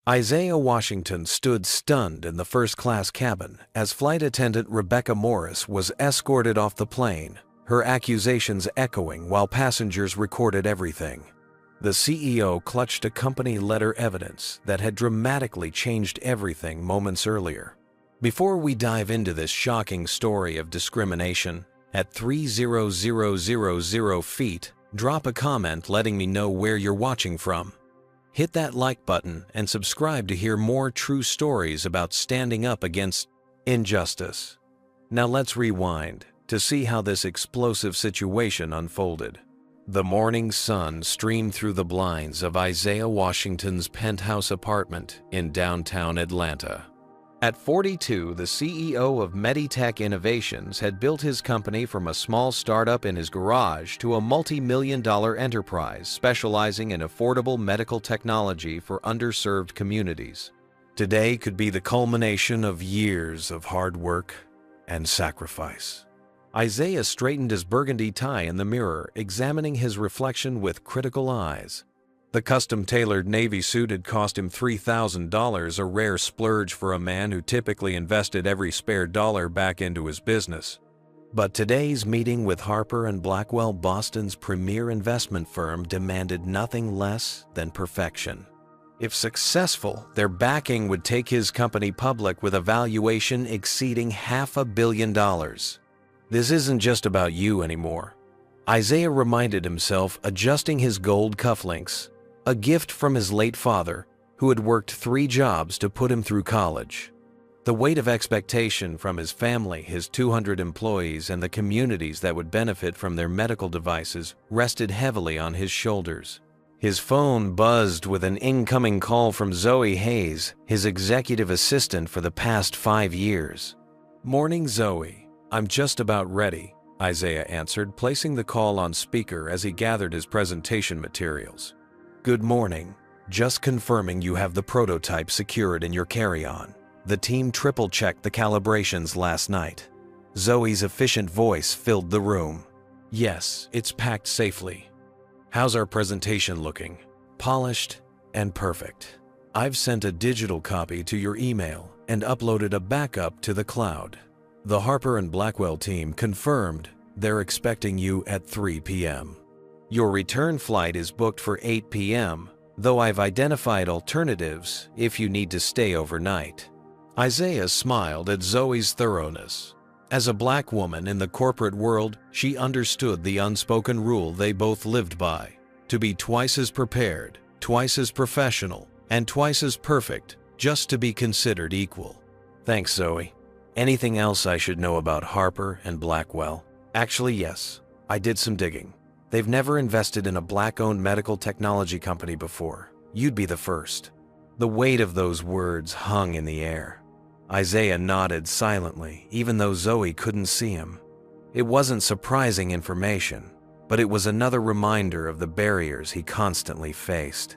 Isaiah Washington stood stunned in the first-class cabin as flight attendant Rebecca Morris was escorted off the plane, her accusations echoing while passengers recorded everything. The CEO clutched a company letter evidence that had dramatically changed everything moments earlier. Before we dive into this shocking story of discrimination, at 30000 feet, drop a comment letting me know where you're watching from. Hit that like button and subscribe to hear more true stories about standing up against injustice. Now let's rewind to see how this explosive situation unfolded. The morning sun streamed through the blinds of Isaiah Washington's penthouse apartment in downtown Atlanta. At 42, the CEO of Meditech Innovations had built his company from a small startup in his garage to a multi-million-dollar enterprise specializing in affordable medical technology for underserved communities. Today could be the culmination of years of hard work and sacrifice. Isaiah straightened his burgundy tie in the mirror, examining his reflection with critical eyes. The custom-tailored Navy suit had cost him $3,000, a rare splurge for a man who typically invested every spare dollar back into his business. But today's meeting with Harper & Blackwell, Boston's premier investment firm, demanded nothing less than perfection. If successful, their backing would take his company public with a valuation exceeding $500 million. This isn't just about you anymore, Isaiah reminded himself, adjusting his gold cufflinks, a gift from his late father, who had worked 3 jobs to put him through college. The weight of expectation from his family, his 200 employees, and the communities that would benefit from their medical devices rested heavily on his shoulders. His phone buzzed with an incoming call from Zoe Hayes, his executive assistant for the past 5 years. "Morning, Zoe. I'm just about ready," Isaiah answered, placing the call on speaker as he gathered his presentation materials. "Good morning. Just confirming you have the prototype secured in your carry-on. The team triple-checked the calibrations last night." Zoe's efficient voice filled the room. "Yes, it's packed safely. How's our presentation looking?" "Polished and perfect. I've sent a digital copy to your email and uploaded a backup to the cloud. The Harper & Blackwell team confirmed they're expecting you at 3 p.m. Your return flight is booked for 8 p.m., though I've identified alternatives if you need to stay overnight." Isaiah smiled at Zoe's thoroughness. As a black woman in the corporate world, she understood the unspoken rule they both lived by: to be twice as prepared, twice as professional, and twice as perfect, just to be considered equal. "Thanks, Zoe. Anything else I should know about Harper & Blackwell?" "Actually, yes. I did some digging. They've never invested in a black-owned medical technology company before. You'd be the first." The weight of those words hung in the air. Isaiah nodded silently, even though Zoe couldn't see him. It wasn't surprising information, but it was another reminder of the barriers he constantly faced.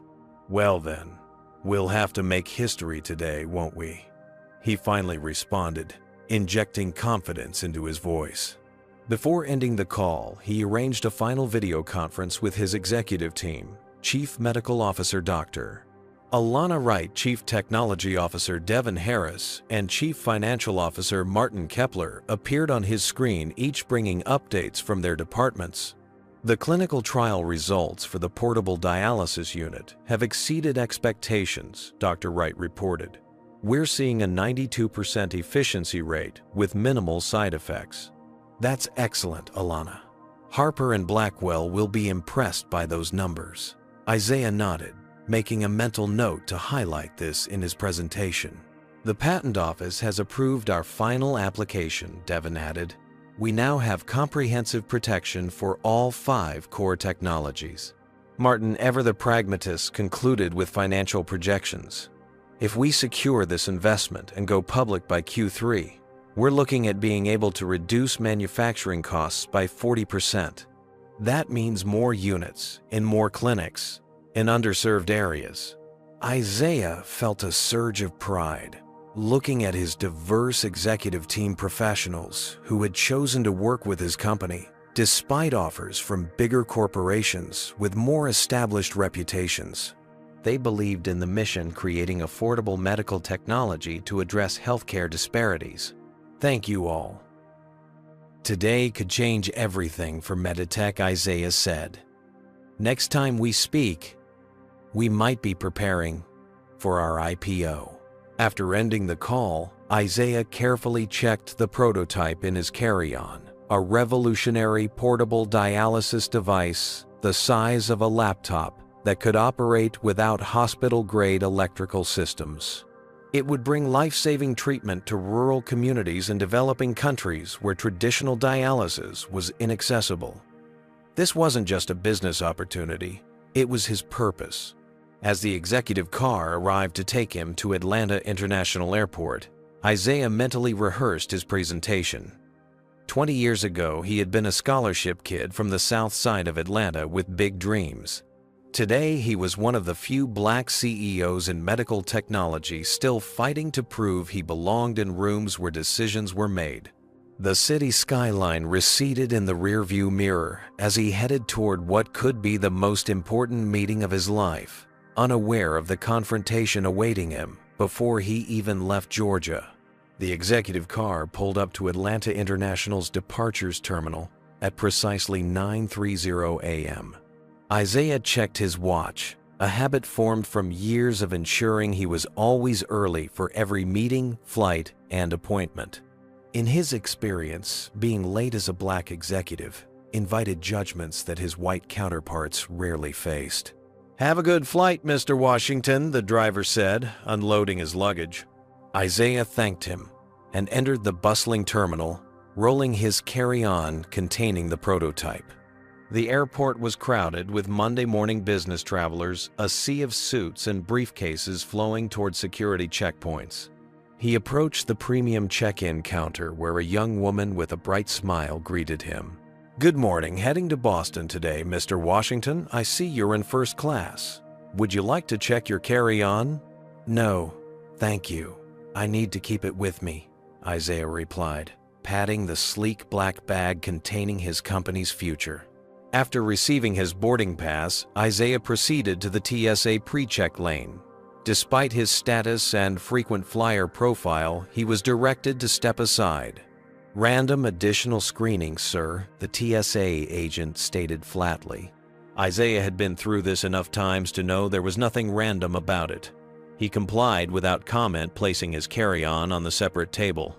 "Well then, we'll have to make history today, won't we?" he finally responded, injecting confidence into his voice. Before ending the call, he arranged a final video conference with his executive team, Chief Medical Officer Dr. Alana Wright, Chief Technology Officer Devin Harris, and Chief Financial Officer Martin Kepler appeared on his screen, each bringing updates from their departments. The clinical trial results for the portable dialysis unit have exceeded expectations, Dr. Wright reported. "We're seeing a 92% efficiency rate with minimal side effects." "That's excellent, Alana. Harper & Blackwell will be impressed by those numbers." Isaiah nodded, making a mental note to highlight this in his presentation. "The patent office has approved our final application," Devin added. "We now have comprehensive protection for all 5 core technologies." Martin, ever the pragmatist, concluded with financial projections. "If we secure this investment and go public by Q3, we're looking at being able to reduce manufacturing costs by 40%. That means more units in more clinics in underserved areas." Isaiah felt a surge of pride, looking at his diverse executive team professionals who had chosen to work with his company, despite offers from bigger corporations with more established reputations. They believed in the mission creating affordable medical technology to address healthcare disparities. Thank you all. Today could change everything for Meditech, Isaiah said. Next time we speak, we might be preparing for our IPO. After ending the call, Isaiah carefully checked the prototype in his carry-on, a revolutionary portable dialysis device the size of a laptop that could operate without hospital-grade electrical systems. It would bring life-saving treatment to rural communities in developing countries where traditional dialysis was inaccessible. This wasn't just a business opportunity, it was his purpose. As the executive car arrived to take him to Atlanta International Airport, Isaiah mentally rehearsed his presentation. 20 years ago, he had been a scholarship kid from the south side of Atlanta with big dreams. Today, he was one of the few black CEOs in medical technology still fighting to prove he belonged in rooms where decisions were made. The city skyline receded in the rearview mirror as he headed toward what could be the most important meeting of his life, unaware of the confrontation awaiting him before he even left Georgia. The executive car pulled up to Atlanta International's departures terminal at precisely 9:30 a.m. Isaiah checked his watch, a habit formed from years of ensuring he was always early for every meeting, flight, and appointment. In his experience, being late as a black executive invited judgments that his white counterparts rarely faced. "Have a good flight, Mr. Washington," the driver said, unloading his luggage. Isaiah thanked him and entered the bustling terminal, rolling his carry-on containing the prototype. The airport was crowded with Monday morning business travelers, a sea of suits and briefcases flowing toward security checkpoints. He approached the premium check-in counter where a young woman with a bright smile greeted him. "Good morning, heading to Boston today, Mr. Washington. I see you're in first class. Would you like to check your carry-on?" "No, thank you. I need to keep it with me," Isaiah replied, patting the sleek black bag containing his company's future. After receiving his boarding pass, Isaiah proceeded to the TSA pre-check lane. Despite his status and frequent flyer profile, he was directed to step aside. "Random additional screening, sir," the TSA agent stated flatly. Isaiah had been through this enough times to know there was nothing random about it. He complied without comment, placing his carry-on on the separate table.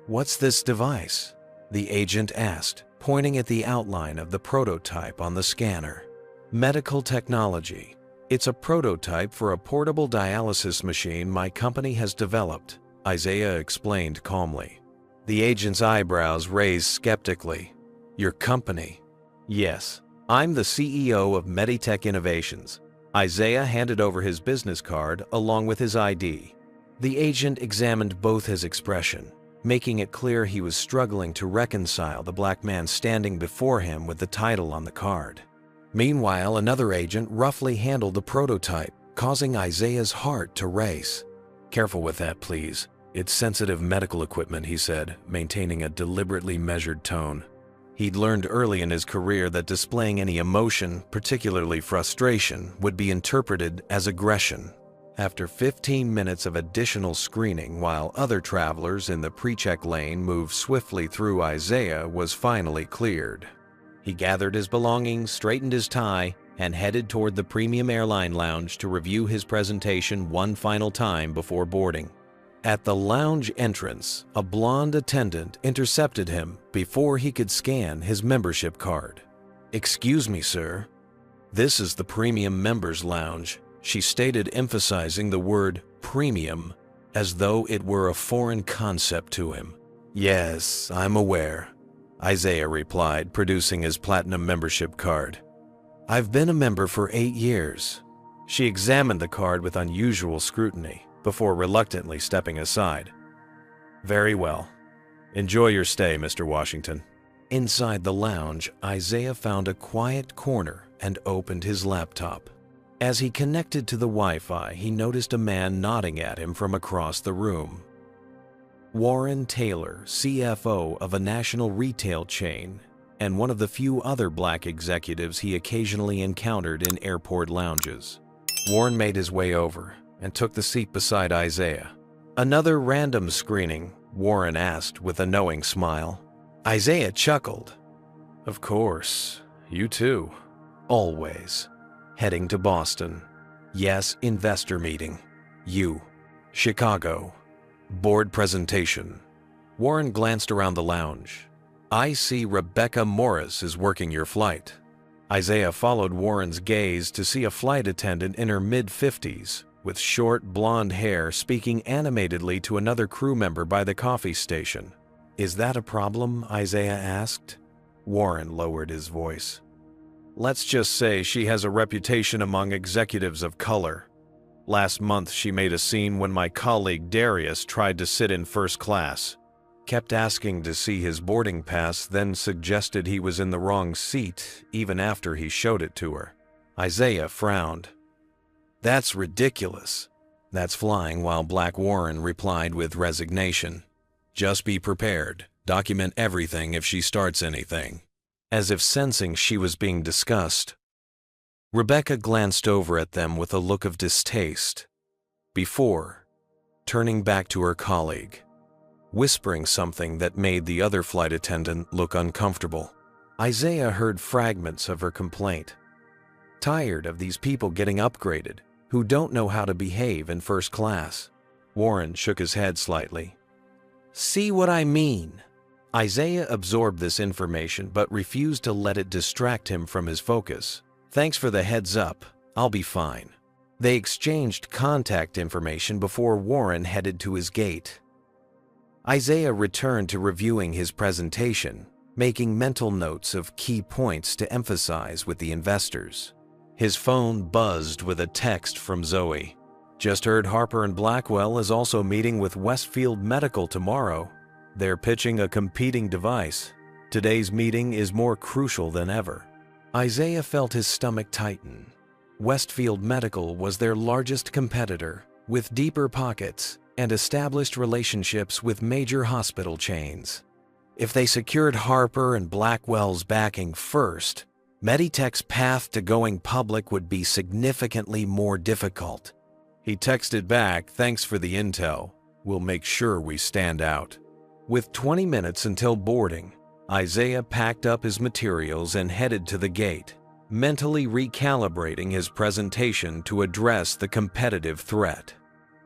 "What's this device?" the agent asked, pointing at the outline of the prototype on the scanner. "Medical technology. It's a prototype for a portable dialysis machine my company has developed," Isaiah explained calmly. The agent's eyebrows raised skeptically. "Your company?" "Yes, I'm the CEO of Meditech Innovations." Isaiah handed over his business card along with his ID. The agent examined both his expression, making it clear he was struggling to reconcile the black man standing before him with the title on the card. Meanwhile, another agent roughly handled the prototype, causing Isaiah's heart to race. "Careful with that, please. It's sensitive medical equipment," he said, maintaining a deliberately measured tone. He'd learned early in his career that displaying any emotion, particularly frustration, would be interpreted as aggression. After 15 minutes of additional screening while other travelers in the pre-check lane moved swiftly through, Isaiah was finally cleared. He gathered his belongings, straightened his tie, and headed toward the premium airline lounge to review his presentation one final time before boarding. At the lounge entrance, a blonde attendant intercepted him before he could scan his membership card. "Excuse me, sir. This is the premium members lounge," she stated, emphasizing the word premium as though it were a foreign concept to him. "Yes, I'm aware," Isaiah replied, producing his platinum membership card. "I've been a member for 8 years. She examined the card with unusual scrutiny before reluctantly stepping aside. "Very well. Enjoy your stay, Mr. Washington." Inside the lounge, Isaiah found a quiet corner and opened his laptop. As he connected to the Wi-Fi, he noticed a man nodding at him from across the room. Warren Taylor, CFO of a national retail chain, and one of the few other black executives he occasionally encountered in airport lounges. Warren made his way over and took the seat beside Isaiah. "Another random screening?" Warren asked with a knowing smile. Isaiah chuckled. "Of course, you too. Always. Heading to Boston. Yes, investor meeting. You. Chicago. Board presentation." Warren glanced around the lounge. "I see Rebecca Morris is working your flight." Isaiah followed Warren's gaze to see a flight attendant in her mid-50s, with short blonde hair, speaking animatedly to another crew member by the coffee station. "Is that a problem?" Isaiah asked. Warren lowered his voice. "Let's just say she has a reputation among executives of color. Last month she made a scene when my colleague Darius tried to sit in first class. Kept asking to see his boarding pass, then suggested he was in the wrong seat even after he showed it to her." Isaiah frowned. "That's ridiculous." "That's flying," while Black Warren replied with resignation. "Just be prepared. Document everything if she starts anything." As if sensing she was being discussed, Rebecca glanced over at them with a look of distaste, before turning back to her colleague, whispering something that made the other flight attendant look uncomfortable. Isaiah heard fragments of her complaint. "Tired of these people getting upgraded, who don't know how to behave in first class." Warren shook his head slightly. "See what I mean?" Isaiah absorbed this information but refused to let it distract him from his focus. "Thanks for the heads up. I'll be fine." They exchanged contact information before Warren headed to his gate. Isaiah returned to reviewing his presentation, making mental notes of key points to emphasize with the investors. His phone buzzed with a text from Zoe. "Just heard Harper and Blackwell is also meeting with Westfield Medical tomorrow. They're pitching a competing device. Today's meeting is more crucial than ever." Isaiah felt his stomach tighten. Westfield Medical was their largest competitor, with deeper pockets and established relationships with major hospital chains. If they secured Harper and Blackwell's backing first, Meditech's path to going public would be significantly more difficult. He texted back, "Thanks for the intel. We'll make sure we stand out." With 20 minutes until boarding, Isaiah packed up his materials and headed to the gate, mentally recalibrating his presentation to address the competitive threat.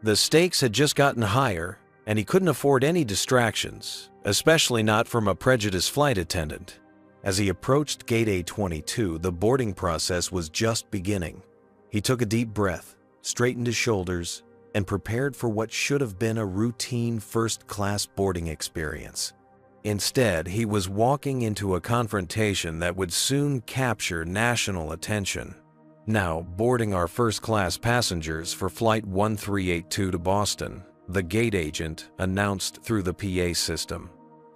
The stakes had just gotten higher, and he couldn't afford any distractions, especially not from a prejudiced flight attendant. As he approached Gate A22, the boarding process was just beginning. He took a deep breath, straightened his shoulders, and prepared for what should have been a routine first-class boarding experience. Instead, he was walking into a confrontation that would soon capture national attention. "Now, boarding our first-class passengers for Flight 1382 to Boston," the gate agent announced through the PA system.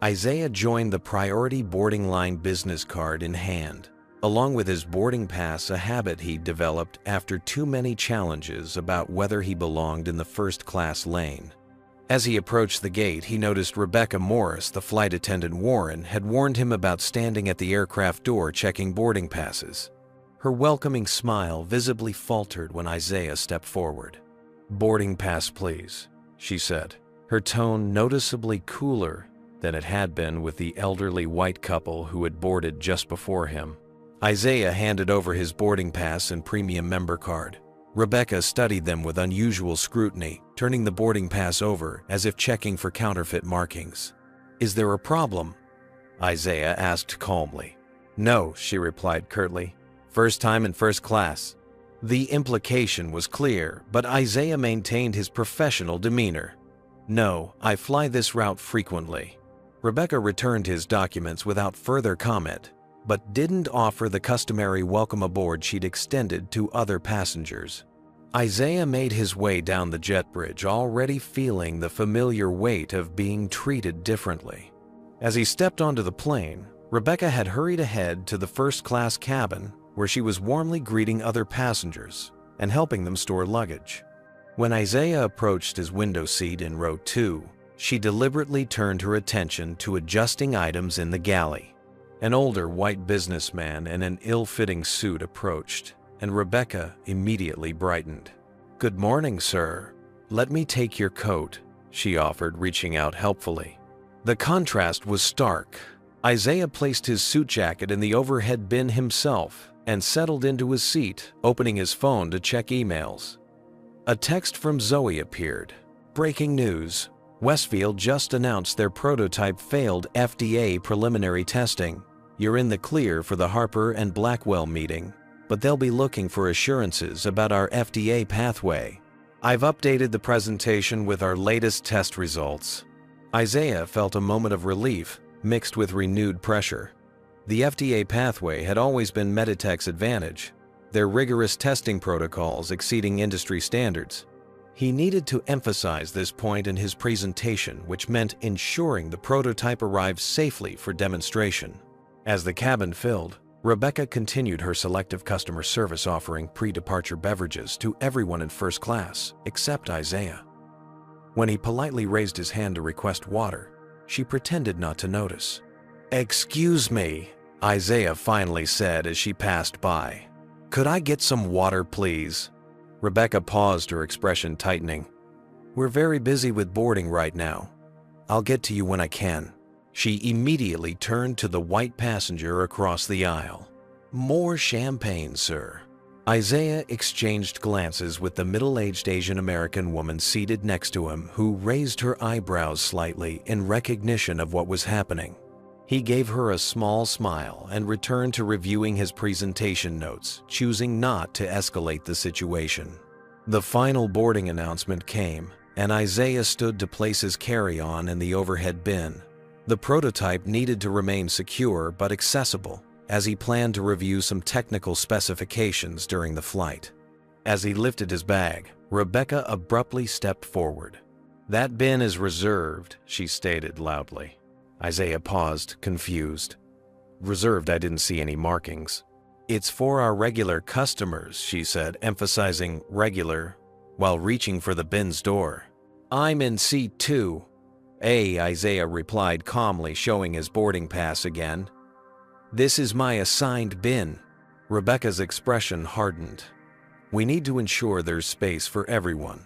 Isaiah joined the priority boarding line business card in hand, along with his boarding pass, a habit he'd developed after too many challenges about whether he belonged in the first-class lane. As he approached the gate, he noticed Rebecca Morris, the flight attendant Warren, had warned him about standing at the aircraft door checking boarding passes. Her welcoming smile visibly faltered when Isaiah stepped forward. "Boarding pass, please," she said, her tone noticeably cooler than it had been with the elderly white couple who had boarded just before him. Isaiah handed over his boarding pass and premium member card. Rebecca studied them with unusual scrutiny, turning the boarding pass over as if checking for counterfeit markings. "Is there a problem?" Isaiah asked calmly. "No," she replied curtly. "First time in first class." The implication was clear, but Isaiah maintained his professional demeanor. "No, I fly this route frequently." Rebecca returned his documents without further comment, but didn't offer the customary welcome aboard she'd extended to other passengers. Isaiah made his way down the jet bridge, already feeling the familiar weight of being treated differently. As he stepped onto the plane, Rebecca had hurried ahead to the first-class cabin, where she was warmly greeting other passengers and helping them store luggage. When Isaiah approached his window seat in row 2, she deliberately turned her attention to adjusting items in the galley. An older white businessman in an ill-fitting suit approached, and Rebecca immediately brightened. "Good morning, sir. Let me take your coat," she offered, reaching out helpfully. The contrast was stark. Isaiah placed his suit jacket in the overhead bin himself and settled into his seat, opening his phone to check emails. A text from Zoe appeared. "Breaking news. Westfield just announced their prototype failed FDA preliminary testing. You're in the clear for the Harper and Blackwell meeting, but they'll be looking for assurances about our FDA pathway. I've updated the presentation with our latest test results." Isaiah felt a moment of relief mixed with renewed pressure. The FDA pathway had always been Meditech's advantage, their rigorous testing protocols exceeding industry standards. He needed to emphasize this point in his presentation, which meant ensuring the prototype arrived safely for demonstration. As the cabin filled, Rebecca continued her selective customer service, offering pre-departure beverages to everyone in first class except Isaiah. When he politely raised his hand to request water, she pretended not to notice. "Excuse me," Isaiah finally said as she passed by. "Could I get some water, please?" Rebecca paused, her expression tightening. "We're very busy with boarding right now. I'll get to you when I can." She immediately turned to the white passenger across the aisle. "More champagne, sir." Isaiah exchanged glances with the middle-aged Asian American woman seated next to him, who raised her eyebrows slightly in recognition of what was happening. He gave her a small smile and returned to reviewing his presentation notes, choosing not to escalate the situation. The final boarding announcement came, and Isaiah stood to place his carry-on in the overhead bin. The prototype needed to remain secure but accessible, as he planned to review some technical specifications during the flight. As he lifted his bag, Rebecca abruptly stepped forward. "That bin is reserved," she stated loudly. Isaiah paused, confused. "Reserved? I didn't see any markings." "It's for our regular customers," she said, emphasizing regular, while reaching for the bin's door. "I'm in seat 2A, Isaiah replied calmly, showing his boarding pass again. "This is my assigned bin." Rebecca's expression hardened. "We need to ensure there's space for everyone.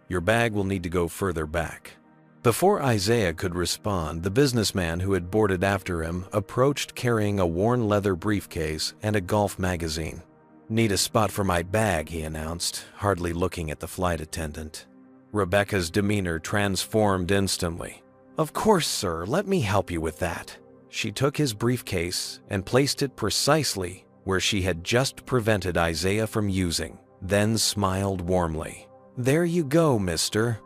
Your bag will need to go further back." Before Isaiah could respond, the businessman who had boarded after him approached carrying a worn leather briefcase and a golf magazine. "Need a spot for my bag," he announced, hardly looking at the flight attendant. Rebecca's demeanor transformed instantly. "Of course, sir, let me help you with that." She took his briefcase and placed it precisely where she had just prevented Isaiah from using, then smiled warmly. "There you go, Mr.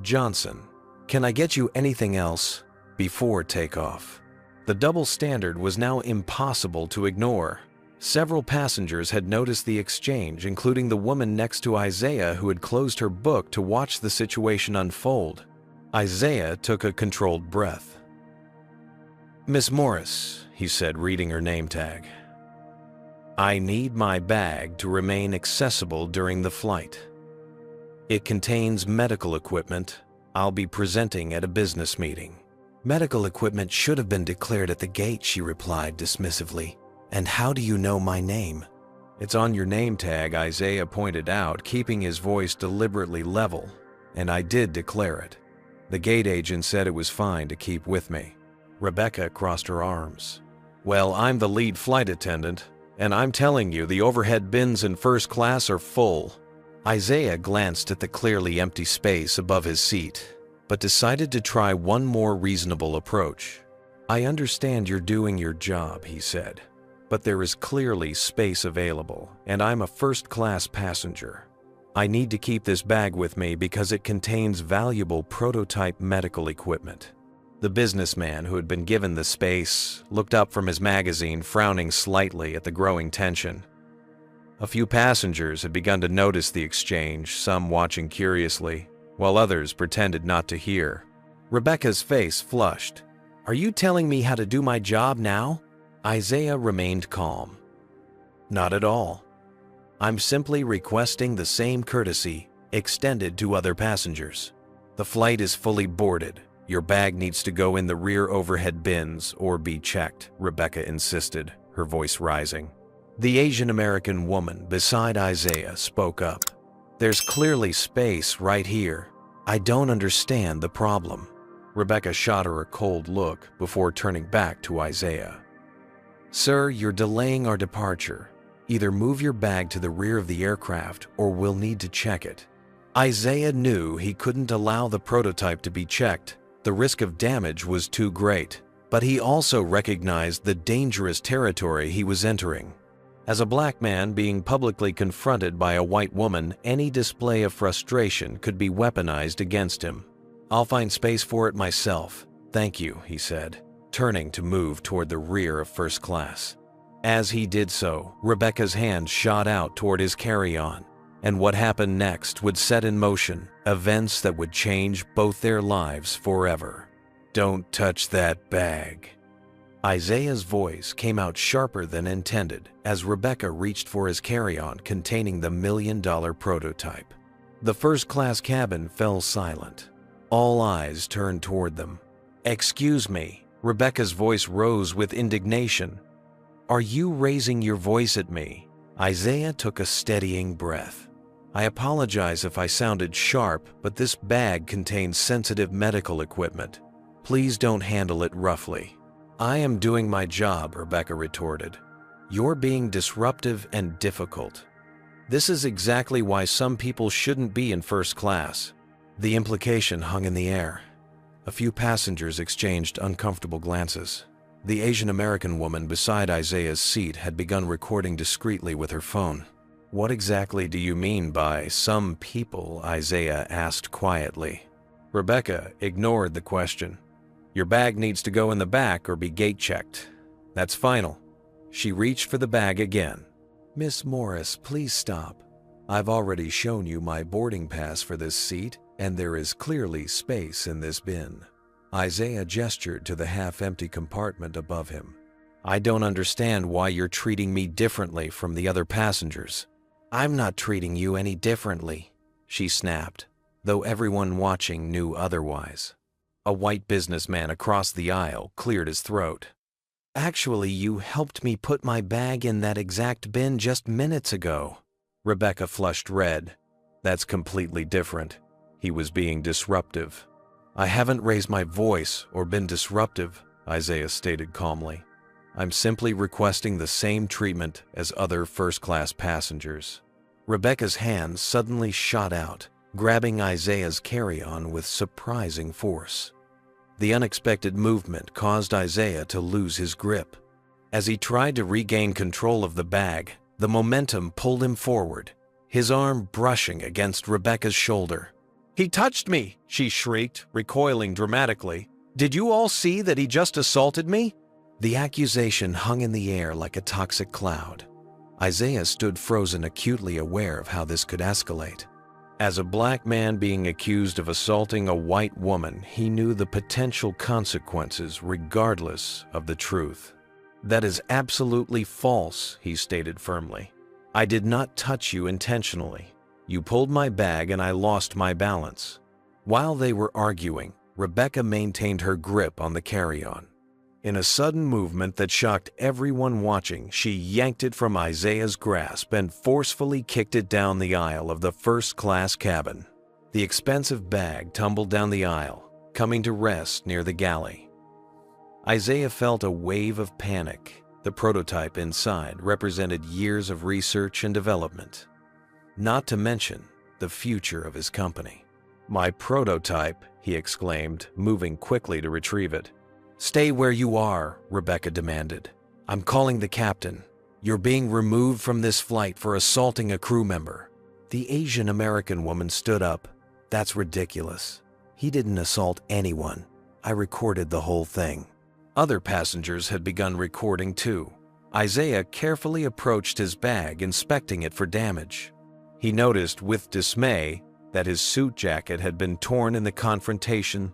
Johnson. Can I get you anything else before takeoff?" The double standard was now impossible to ignore. Several passengers had noticed the exchange, including the woman next to Isaiah who had closed her book to watch the situation unfold. Isaiah took a controlled breath. "Miss Morris," he said, reading her name tag. "I need my bag to remain accessible during the flight. It contains medical equipment I'll be presenting at a business meeting." "Medical equipment should have been declared at the gate," she replied dismissively. "And how do you know my name?" "It's on your name tag," Isaiah pointed out, keeping his voice deliberately level. "And I did declare it. The gate agent said it was fine to keep with me." Rebecca crossed her arms. "Well, I'm the lead flight attendant, and I'm telling you the overhead bins in first class are full." Isaiah glanced at the clearly empty space above his seat, but decided to try one more reasonable approach. "I understand you're doing your job," he said, "but there is clearly space available, and I'm a first-class passenger. I need to keep this bag with me because it contains valuable prototype medical equipment." The businessman who had been given the space looked up from his magazine, frowning slightly at the growing tension. A few passengers had begun to notice the exchange, some watching curiously, while others pretended not to hear. Rebecca's face flushed. "Are you telling me how to do my job now?" Isaiah remained calm. "Not at all. I'm simply requesting the same courtesy extended to other passengers. The flight is fully boarded. Your bag needs to go in the rear overhead bins or be checked," Rebecca insisted, her voice rising. The Asian American woman beside Isaiah spoke up. "There's clearly space right here. I don't understand the problem." Rebecca shot her a cold look before turning back to Isaiah. "Sir, you're delaying our departure. Either move your bag to the rear of the aircraft or we'll need to check it." Isaiah knew he couldn't allow the prototype to be checked. The risk of damage was too great, but he also recognized the dangerous territory he was entering. As a black man being publicly confronted by a white woman, any display of frustration could be weaponized against him. "I'll find space for it myself. Thank you," he said, turning to move toward the rear of first class. As he did so, Rebecca's hand shot out toward his carry-on, and what happened next would set in motion events that would change both their lives forever. "Don't touch that bag." Isaiah's voice came out sharper than intended as Rebecca reached for his carry-on containing the $1 million prototype. The first-class cabin fell silent. All eyes turned toward them. "Excuse me," Rebecca's voice rose with indignation. "Are you raising your voice at me?" Isaiah took a steadying breath. "I apologize if I sounded sharp, but this bag contains sensitive medical equipment. Please don't handle it roughly." "I am doing my job," Rebecca retorted. "You're being disruptive and difficult. This is exactly why some people shouldn't be in first class." The implication hung in the air. A few passengers exchanged uncomfortable glances. The Asian American woman beside Isaiah's seat had begun recording discreetly with her phone. "What exactly do you mean by some people?" Isaiah asked quietly. Rebecca ignored the question. "Your bag needs to go in the back or be gate checked. That's final." She reached for the bag again. "Miss Morris, please stop. I've already shown you my boarding pass for this seat, and there is clearly space in this bin." Isaiah gestured to the half-empty compartment above him. "I don't understand why you're treating me differently from the other passengers." "I'm not treating you any differently," she snapped, though everyone watching knew otherwise. A white businessman across the aisle cleared his throat. "Actually, you helped me put my bag in that exact bin just minutes ago." Rebecca flushed red. "That's completely different." He was being disruptive. "I haven't raised my voice or been disruptive," Isaiah stated calmly. "I'm simply requesting the same treatment as other first-class passengers." Rebecca's hand suddenly shot out, grabbing Isaiah's carry-on with surprising force. The unexpected movement caused Isaiah to lose his grip. As he tried to regain control of the bag, the momentum pulled him forward, his arm brushing against Rebecca's shoulder. "He touched me!" she shrieked, recoiling dramatically. "Did you all see that he just assaulted me?" The accusation hung in the air like a toxic cloud. Isaiah stood frozen, acutely aware of how this could escalate. As a black man being accused of assaulting a white woman, he knew the potential consequences regardless of the truth. "That is absolutely false," he stated firmly. "I did not touch you intentionally. You pulled my bag and I lost my balance." While they were arguing, Rebecca maintained her grip on the carry-on. In a sudden movement that shocked everyone watching, she yanked it from Isaiah's grasp and forcefully kicked it down the aisle of the first-class cabin. The expensive bag tumbled down the aisle, coming to rest near the galley. Isaiah felt a wave of panic. The prototype inside represented years of research and development, not to mention the future of his company. "My prototype," he exclaimed, moving quickly to retrieve it. "Stay where you are," Rebecca demanded. "I'm calling the captain. You're being removed from this flight for assaulting a crew member." The Asian American woman stood up. "That's ridiculous. He didn't assault anyone. I recorded the whole thing." Other passengers had begun recording too. Isaiah carefully approached his bag, inspecting it for damage. He noticed with dismay that his suit jacket had been torn in the confrontation.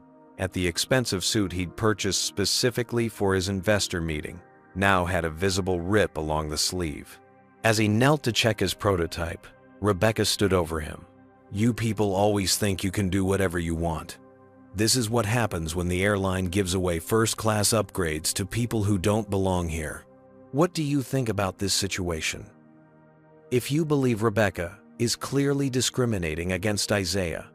The expensive suit he'd purchased specifically for his investor meeting now had a visible rip along the sleeve. As he knelt to check his prototype, Rebecca stood over him. "You people always think you can do whatever you want. This is what happens when the airline gives away first-class upgrades to people who don't belong here." What do you think about this situation? If you believe Rebecca is clearly discriminating against Isaiah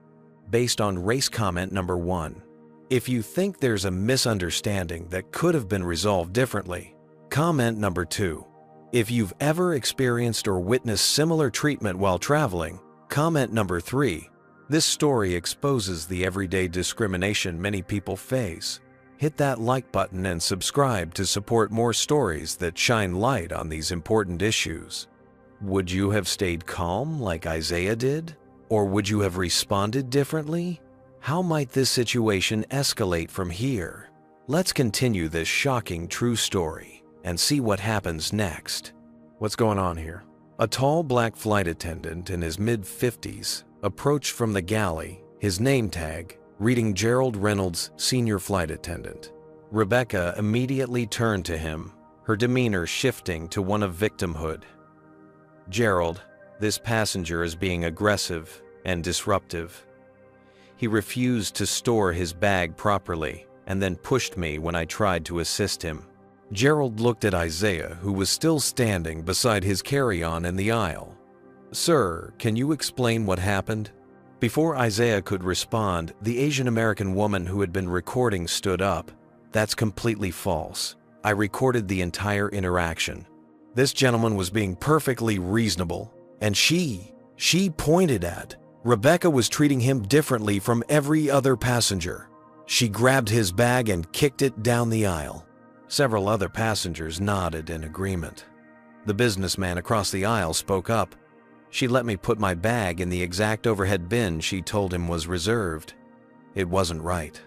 based on race comment number 1, if you think there's a misunderstanding that could have been resolved differently, comment number 2. If you've ever experienced or witnessed similar treatment while traveling, comment number 3. This story exposes the everyday discrimination many people face. Hit that like button and subscribe to support more stories that shine light on these important issues. Would you have stayed calm like Isaiah did? Or would you have responded differently? How might this situation escalate from here? Let's continue this shocking true story and see what happens next. What's going on here? A tall black flight attendant in his mid-50s approached from the galley, his name tag reading Gerald Reynolds, Senior Flight Attendant. Rebecca immediately turned to him, her demeanor shifting to one of victimhood. "Gerald, this passenger is being aggressive and disruptive. He refused to store his bag properly and then pushed me when I tried to assist him." Gerald looked at Isaiah, who was still standing beside his carry-on in the aisle. "Sir, can you explain what happened?" Before Isaiah could respond, the Asian American woman who had been recording stood up. "That's completely false. I recorded the entire interaction. This gentleman was being perfectly reasonable, and she pointed at. Rebecca was treating him differently from every other passenger. She grabbed his bag and kicked it down the aisle." Several other passengers nodded in agreement. The businessman across the aisle spoke up. "She let me put my bag in the exact overhead bin she told him was reserved. It wasn't right."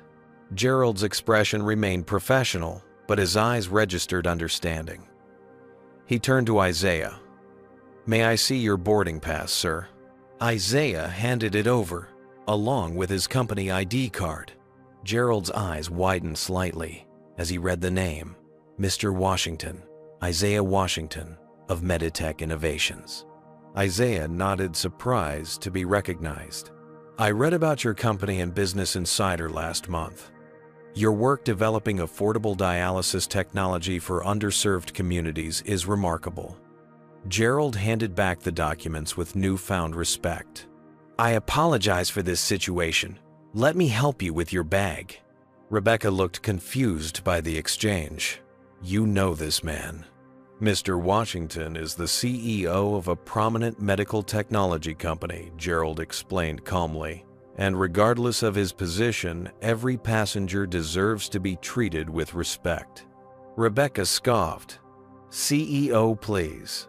Gerald's expression remained professional, but his eyes registered understanding. He turned to Isaiah. "May I see your boarding pass, sir?" Isaiah handed it over, along with his company ID card. Gerald's eyes widened slightly as he read the name, Mr. Washington, Isaiah Washington of Meditech Innovations. Isaiah nodded, surprised to be recognized. "I read about your company in Business Insider last month. Your work developing affordable dialysis technology for underserved communities is remarkable." Gerald handed back the documents with newfound respect. "I apologize for this situation. Let me help you with your bag." Rebecca looked confused by the exchange. "You know this man." "Mr. Washington is the CEO of a prominent medical technology company," Gerald explained calmly. "And regardless of his position, every passenger deserves to be treated with respect." Rebecca scoffed. "CEO, please."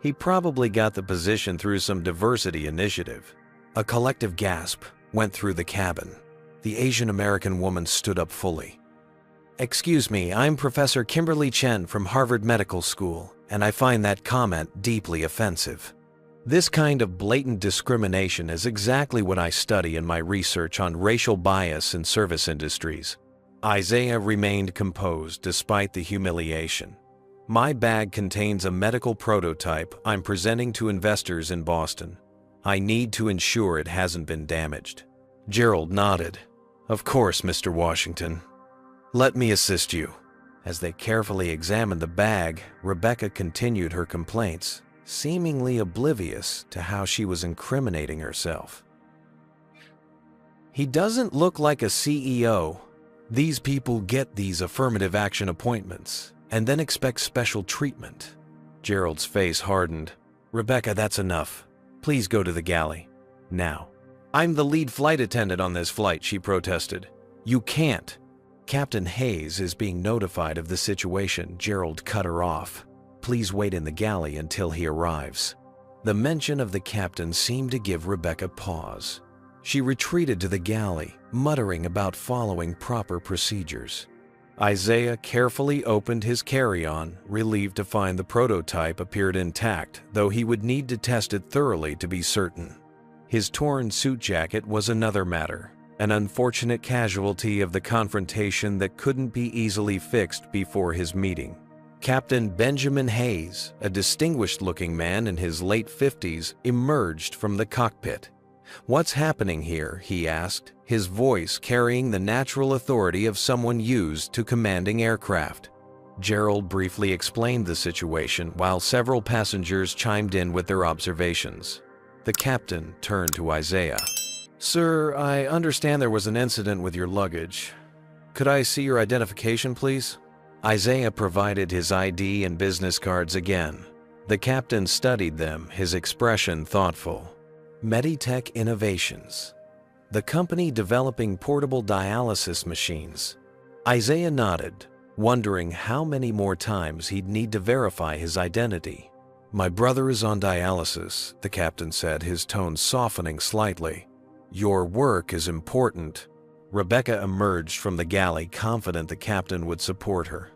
He probably got the position through some diversity initiative. A collective gasp went through the cabin. The Asian American woman stood up fully. "Excuse me, I'm Professor Kimberly Chen from Harvard Medical School, and I find that comment deeply offensive. This kind of blatant discrimination is exactly what I study in my research on racial bias in service industries." Isaiah remained composed despite the humiliation. "My bag contains a medical prototype I'm presenting to investors in Boston. I need to ensure it hasn't been damaged." Gerald nodded. "Of course, Mr. Washington. Let me assist you." As they carefully examined the bag, Rebecca continued her complaints, seemingly oblivious to how she was incriminating herself. "He doesn't look like a CEO. These people get these affirmative action appointments and then expect special treatment." Gerald's face hardened. "Rebecca, that's enough. Please go to the galley. Now." "I'm the lead flight attendant on this flight," she protested. "You can't." "Captain Hayes is being notified of the situation," Gerald cut her off. "Please wait in the galley until he arrives." The mention of the captain seemed to give Rebecca pause. She retreated to the galley, muttering about following proper procedures. Isaiah carefully opened his carry-on, relieved to find the prototype appeared intact, though he would need to test it thoroughly to be certain. His torn suit jacket was another matter, an unfortunate casualty of the confrontation that couldn't be easily fixed before his meeting. Captain Benjamin Hayes, a distinguished-looking man in his late 50s, emerged from the cockpit. "What's happening here?" he asked, his voice carrying the natural authority of someone used to commanding aircraft. Gerald briefly explained the situation while several passengers chimed in with their observations. The captain turned to Isaiah. "Sir, I understand there was an incident with your luggage. Could I see your identification, please?" Isaiah provided his ID and business cards again. The captain studied them, his expression thoughtful. Meditech Innovations, the company developing portable dialysis machines. Isaiah nodded, wondering how many more times he'd need to verify his identity. "My brother is on dialysis," the captain said, his tone softening slightly. "Your work is important." Rebecca emerged from the galley, confident the captain would support her.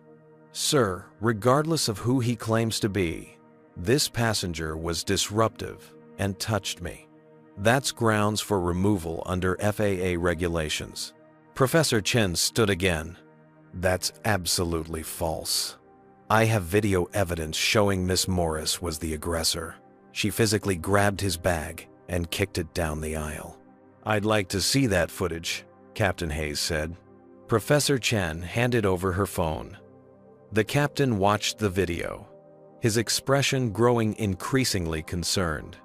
"Sir, regardless of who he claims to be, this passenger was disruptive and touched me. That's grounds for removal under FAA regulations." Professor Chen stood again. "That's absolutely false. I have video evidence showing Miss Morris was the aggressor. She physically grabbed his bag and kicked it down the aisle." "I'd like to see that footage," Captain Hayes said. Professor Chen handed over her phone. The captain watched the video, his expression growing increasingly concerned.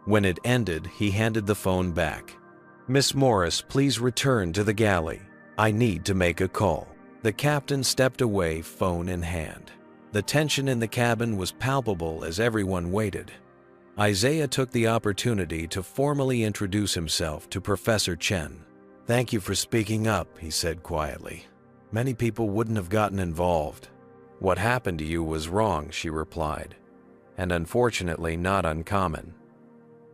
When it ended, he handed the phone back. "Miss Morris, please return to the galley. I need to make a call." The captain stepped away, phone in hand. The tension in the cabin was palpable as everyone waited. Isaiah took the opportunity to formally introduce himself to Professor Chen. "Thank you for speaking up," he said quietly. "Many people wouldn't have gotten involved." "What happened to you was wrong," she replied, "and unfortunately not uncommon.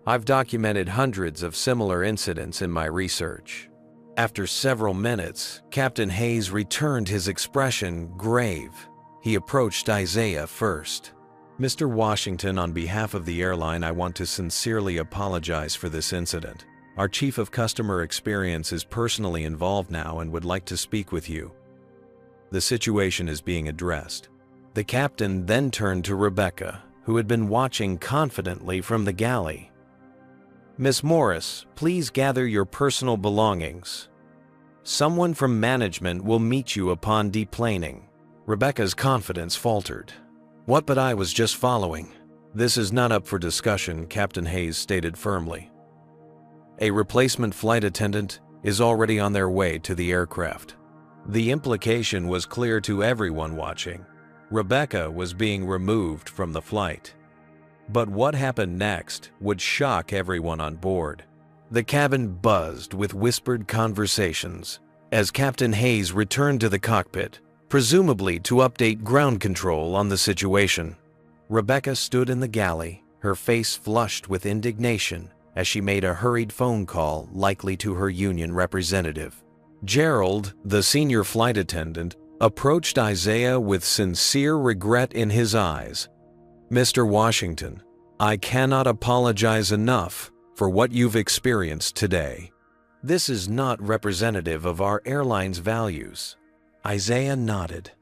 I've documented hundreds of similar incidents in my research." After several minutes, Captain Hayes returned, his expression grave. He approached Isaiah first. "Mr. Washington, on behalf of the airline, I want to sincerely apologize for this incident. Our Chief of Customer Experience is personally involved now and would like to speak with you. The situation is being addressed." The captain then turned to Rebecca, who had been watching confidently from the galley. "Miss Morris, please gather your personal belongings. Someone from management will meet you upon deplaning." Rebecca's confidence faltered. "What? But I was just following." "This is not up for discussion," Captain Hayes stated firmly. "A replacement flight attendant is already on their way to the aircraft." The implication was clear to everyone watching. Rebecca was being removed from the flight. But what happened next would shock everyone on board. The cabin buzzed with whispered conversations as Captain Hayes returned to the cockpit, presumably to update ground control on the situation. Rebecca stood in the galley, her face flushed with indignation as she made a hurried phone call, likely to her union representative. Gerald, the senior flight attendant, approached Isaiah with sincere regret in his eyes. "Mr. Washington, I cannot apologize enough for what you've experienced today. This is not representative of our airline's values." Isaiah nodded,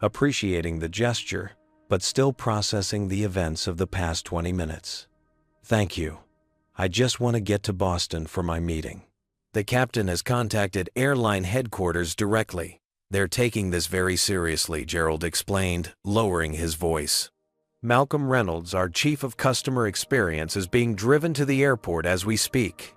appreciating the gesture, but still processing the events of the past 20 minutes. "Thank you. I just want to get to Boston for my meeting." The captain has contacted airline headquarters directly. "They're taking this very seriously," Gerald explained, lowering his voice. "Malcolm Reynolds, our Chief of Customer Experience, is being driven to the airport as we speak."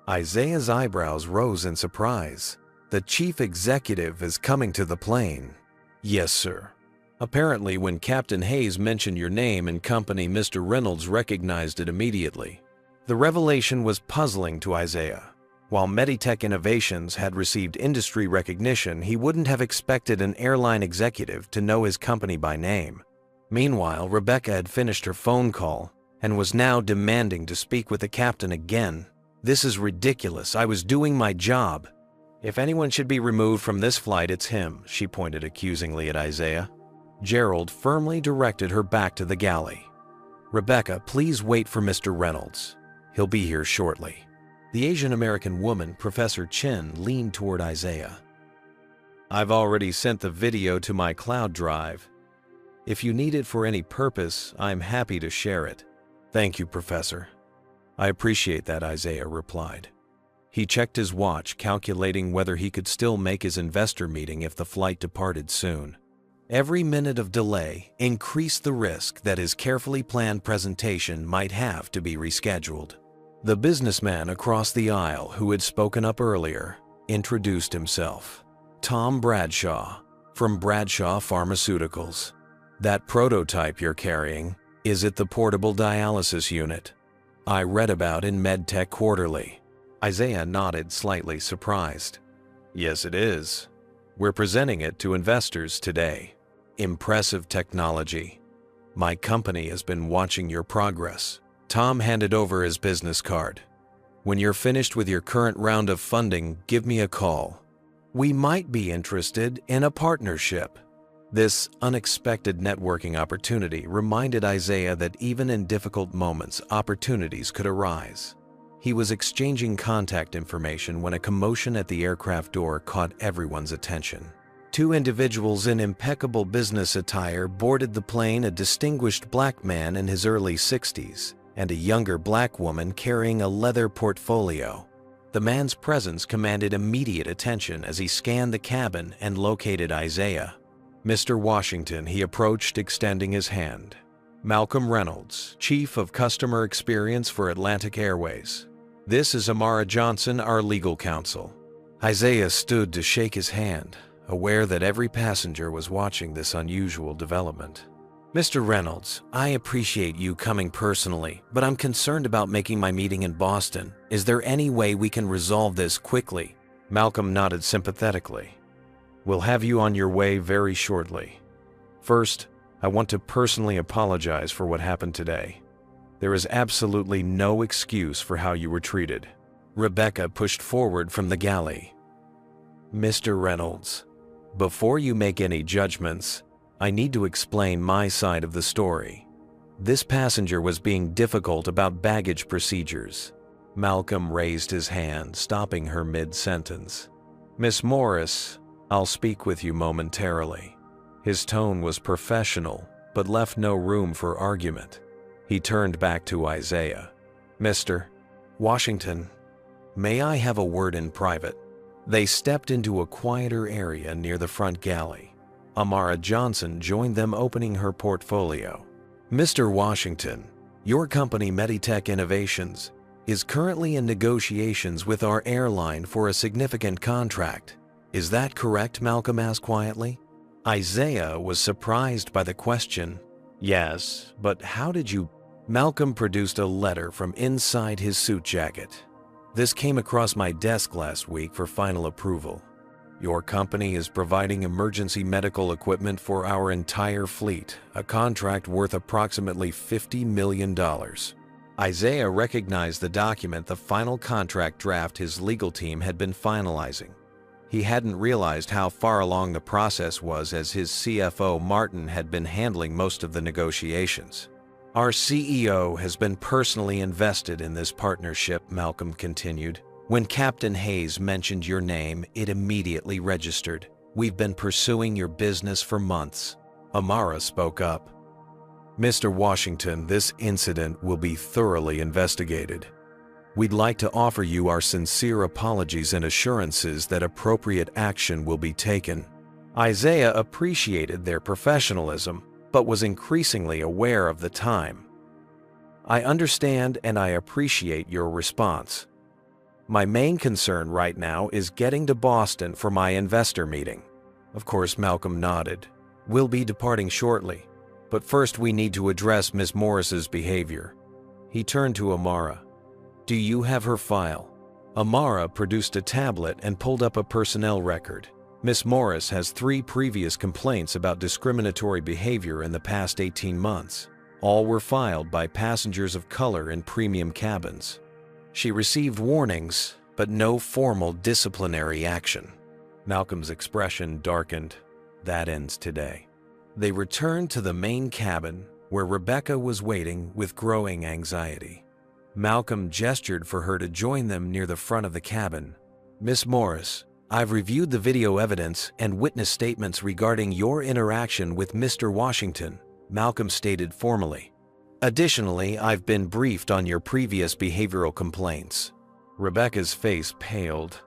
Isaiah's eyebrows rose in surprise. "The chief executive is coming to the plane?" "Yes, sir." Apparently, when Captain Hayes mentioned your name and company, Mr. Reynolds recognized it immediately. The revelation was puzzling to Isaiah. While Meditech Innovations had received industry recognition, he wouldn't have expected an airline executive to know his company by name. Meanwhile, Rebecca had finished her phone call and was now demanding to speak with the captain again. "This is ridiculous. I was doing my job. If anyone should be removed from this flight, it's him," she pointed accusingly at Isaiah. Gerald firmly directed her back to the galley. "Rebecca, please wait for Mr. Reynolds. He'll be here shortly." The Asian-American woman, Professor Chen, leaned toward Isaiah. "I've already sent the video to my cloud drive. If you need it for any purpose, I'm happy to share it." "Thank you, Professor." "I appreciate that," Isaiah replied. He checked his watch, calculating whether he could still make his investor meeting if the flight departed soon. Every minute of delay increased the risk that his carefully planned presentation might have to be rescheduled. The businessman across the aisle who had spoken up earlier introduced himself. Tom Bradshaw, from Bradshaw Pharmaceuticals. That prototype you're carrying, is it the portable dialysis unit I read about in MedTech Quarterly? Isaiah nodded, slightly surprised. Yes, it is. We're presenting it to investors today. Impressive technology. My company has been watching your progress. Tom handed over his business card. When you're finished with your current round of funding, give me a call. We might be interested in a partnership. This unexpected networking opportunity reminded Isaiah that even in difficult moments, opportunities could arise. He was exchanging contact information when a commotion at the aircraft door caught everyone's attention. Two individuals in impeccable business attire boarded the plane, a distinguished black man in his early 60s and a younger black woman carrying a leather portfolio. The man's presence commanded immediate attention as he scanned the cabin and located Isaiah. Mr. Washington, he approached, extending his hand. Malcolm Reynolds, Chief of Customer Experience for Atlantic Airways. This is Amara Johnson, our legal counsel. Isaiah stood to shake his hand, aware that every passenger was watching this unusual development. Mr. Reynolds, I appreciate you coming personally, but I'm concerned about making my meeting in Boston. Is there any way we can resolve this quickly? Malcolm nodded sympathetically. We'll have you on your way very shortly. First, I want to personally apologize for what happened today. There is absolutely no excuse for how you were treated. Rebecca pushed forward from the galley. Mr. Reynolds, before you make any judgments, I need to explain my side of the story. This passenger was being difficult about baggage procedures. Malcolm raised his hand, stopping her mid-sentence. Miss Morris, I'll speak with you momentarily. His tone was professional, but left no room for argument. He turned back to Isaiah. Mr. Washington, may I have a word in private? They stepped into a quieter area near the front galley. Amara Johnson joined them, opening her portfolio. Mr. Washington, your company Meditech Innovations is currently in negotiations with our airline for a significant contract. Is that correct? Malcolm asked quietly. Isaiah was surprised by the question. Yes, but how did you? Malcolm produced a letter from inside his suit jacket. This came across my desk last week for final approval. Your company is providing emergency medical equipment for our entire fleet, a contract worth approximately $50 million. Isaiah recognized the document, the final contract draft his legal team had been finalizing. He hadn't realized how far along the process was, as his CFO, Martin, had been handling most of the negotiations. Our CEO has been personally invested in this partnership, Malcolm continued. When Captain Hayes mentioned your name, it immediately registered. We've been pursuing your business for months. Amara spoke up. Mr. Washington, this incident will be thoroughly investigated. We'd like to offer you our sincere apologies and assurances that appropriate action will be taken. Isaiah appreciated their professionalism, but was increasingly aware of the time. I understand and I appreciate your response. My main concern right now is getting to Boston for my investor meeting. Of course, Malcolm nodded. We'll be departing shortly, but first we need to address Miss Morris's behavior. He turned to Amara. Do you have her file? Amara produced a tablet and pulled up a personnel record. Miss Morris has 3 previous complaints about discriminatory behavior in the past 18 months. All were filed by passengers of color in premium cabins. She received warnings, but no formal disciplinary action. Malcolm's expression darkened. That ends today. They returned to the main cabin, where Rebecca was waiting with growing anxiety. Malcolm gestured for her to join them near the front of the cabin. Miss Morris, I've reviewed the video evidence and witness statements regarding your interaction with Mr. Washington, Malcolm stated formally. Additionally, I've been briefed on your previous behavioral complaints. Rebecca's face paled.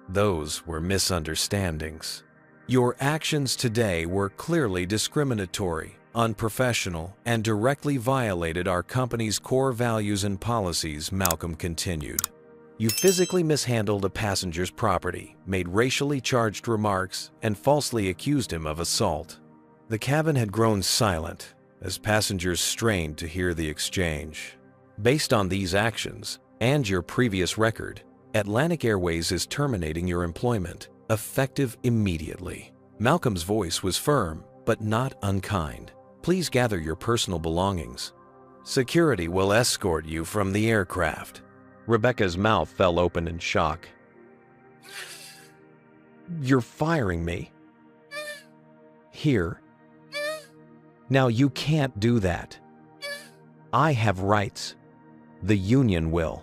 Those were misunderstandings. Your actions today were clearly discriminatory, unprofessional, and directly violated our company's core values and policies, Malcolm continued. You physically mishandled a passenger's property, made racially charged remarks, and falsely accused him of assault. The cabin had grown silent as passengers strained to hear the exchange. Based on these actions and your previous record, Atlantic Airways is terminating your employment, effective immediately. Malcolm's voice was firm, but not unkind. Please gather your personal belongings. Security will escort you from the aircraft. Rebecca's mouth fell open in shock. You're firing me? Here? Now you can't do that. I have rights. The union will.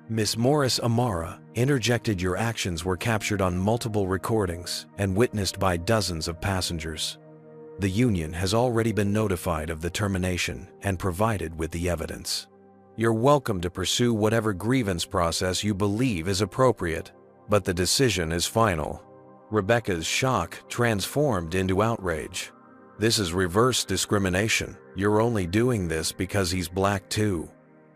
Miss Morris Amara interjected. Your actions were captured on multiple recordings and witnessed by dozens of passengers. The union has already been notified of the termination and provided with the evidence. You're welcome to pursue whatever grievance process you believe is appropriate, but the decision is final. Rebecca's shock transformed into outrage. This is reverse discrimination. You're only doing this because he's black too.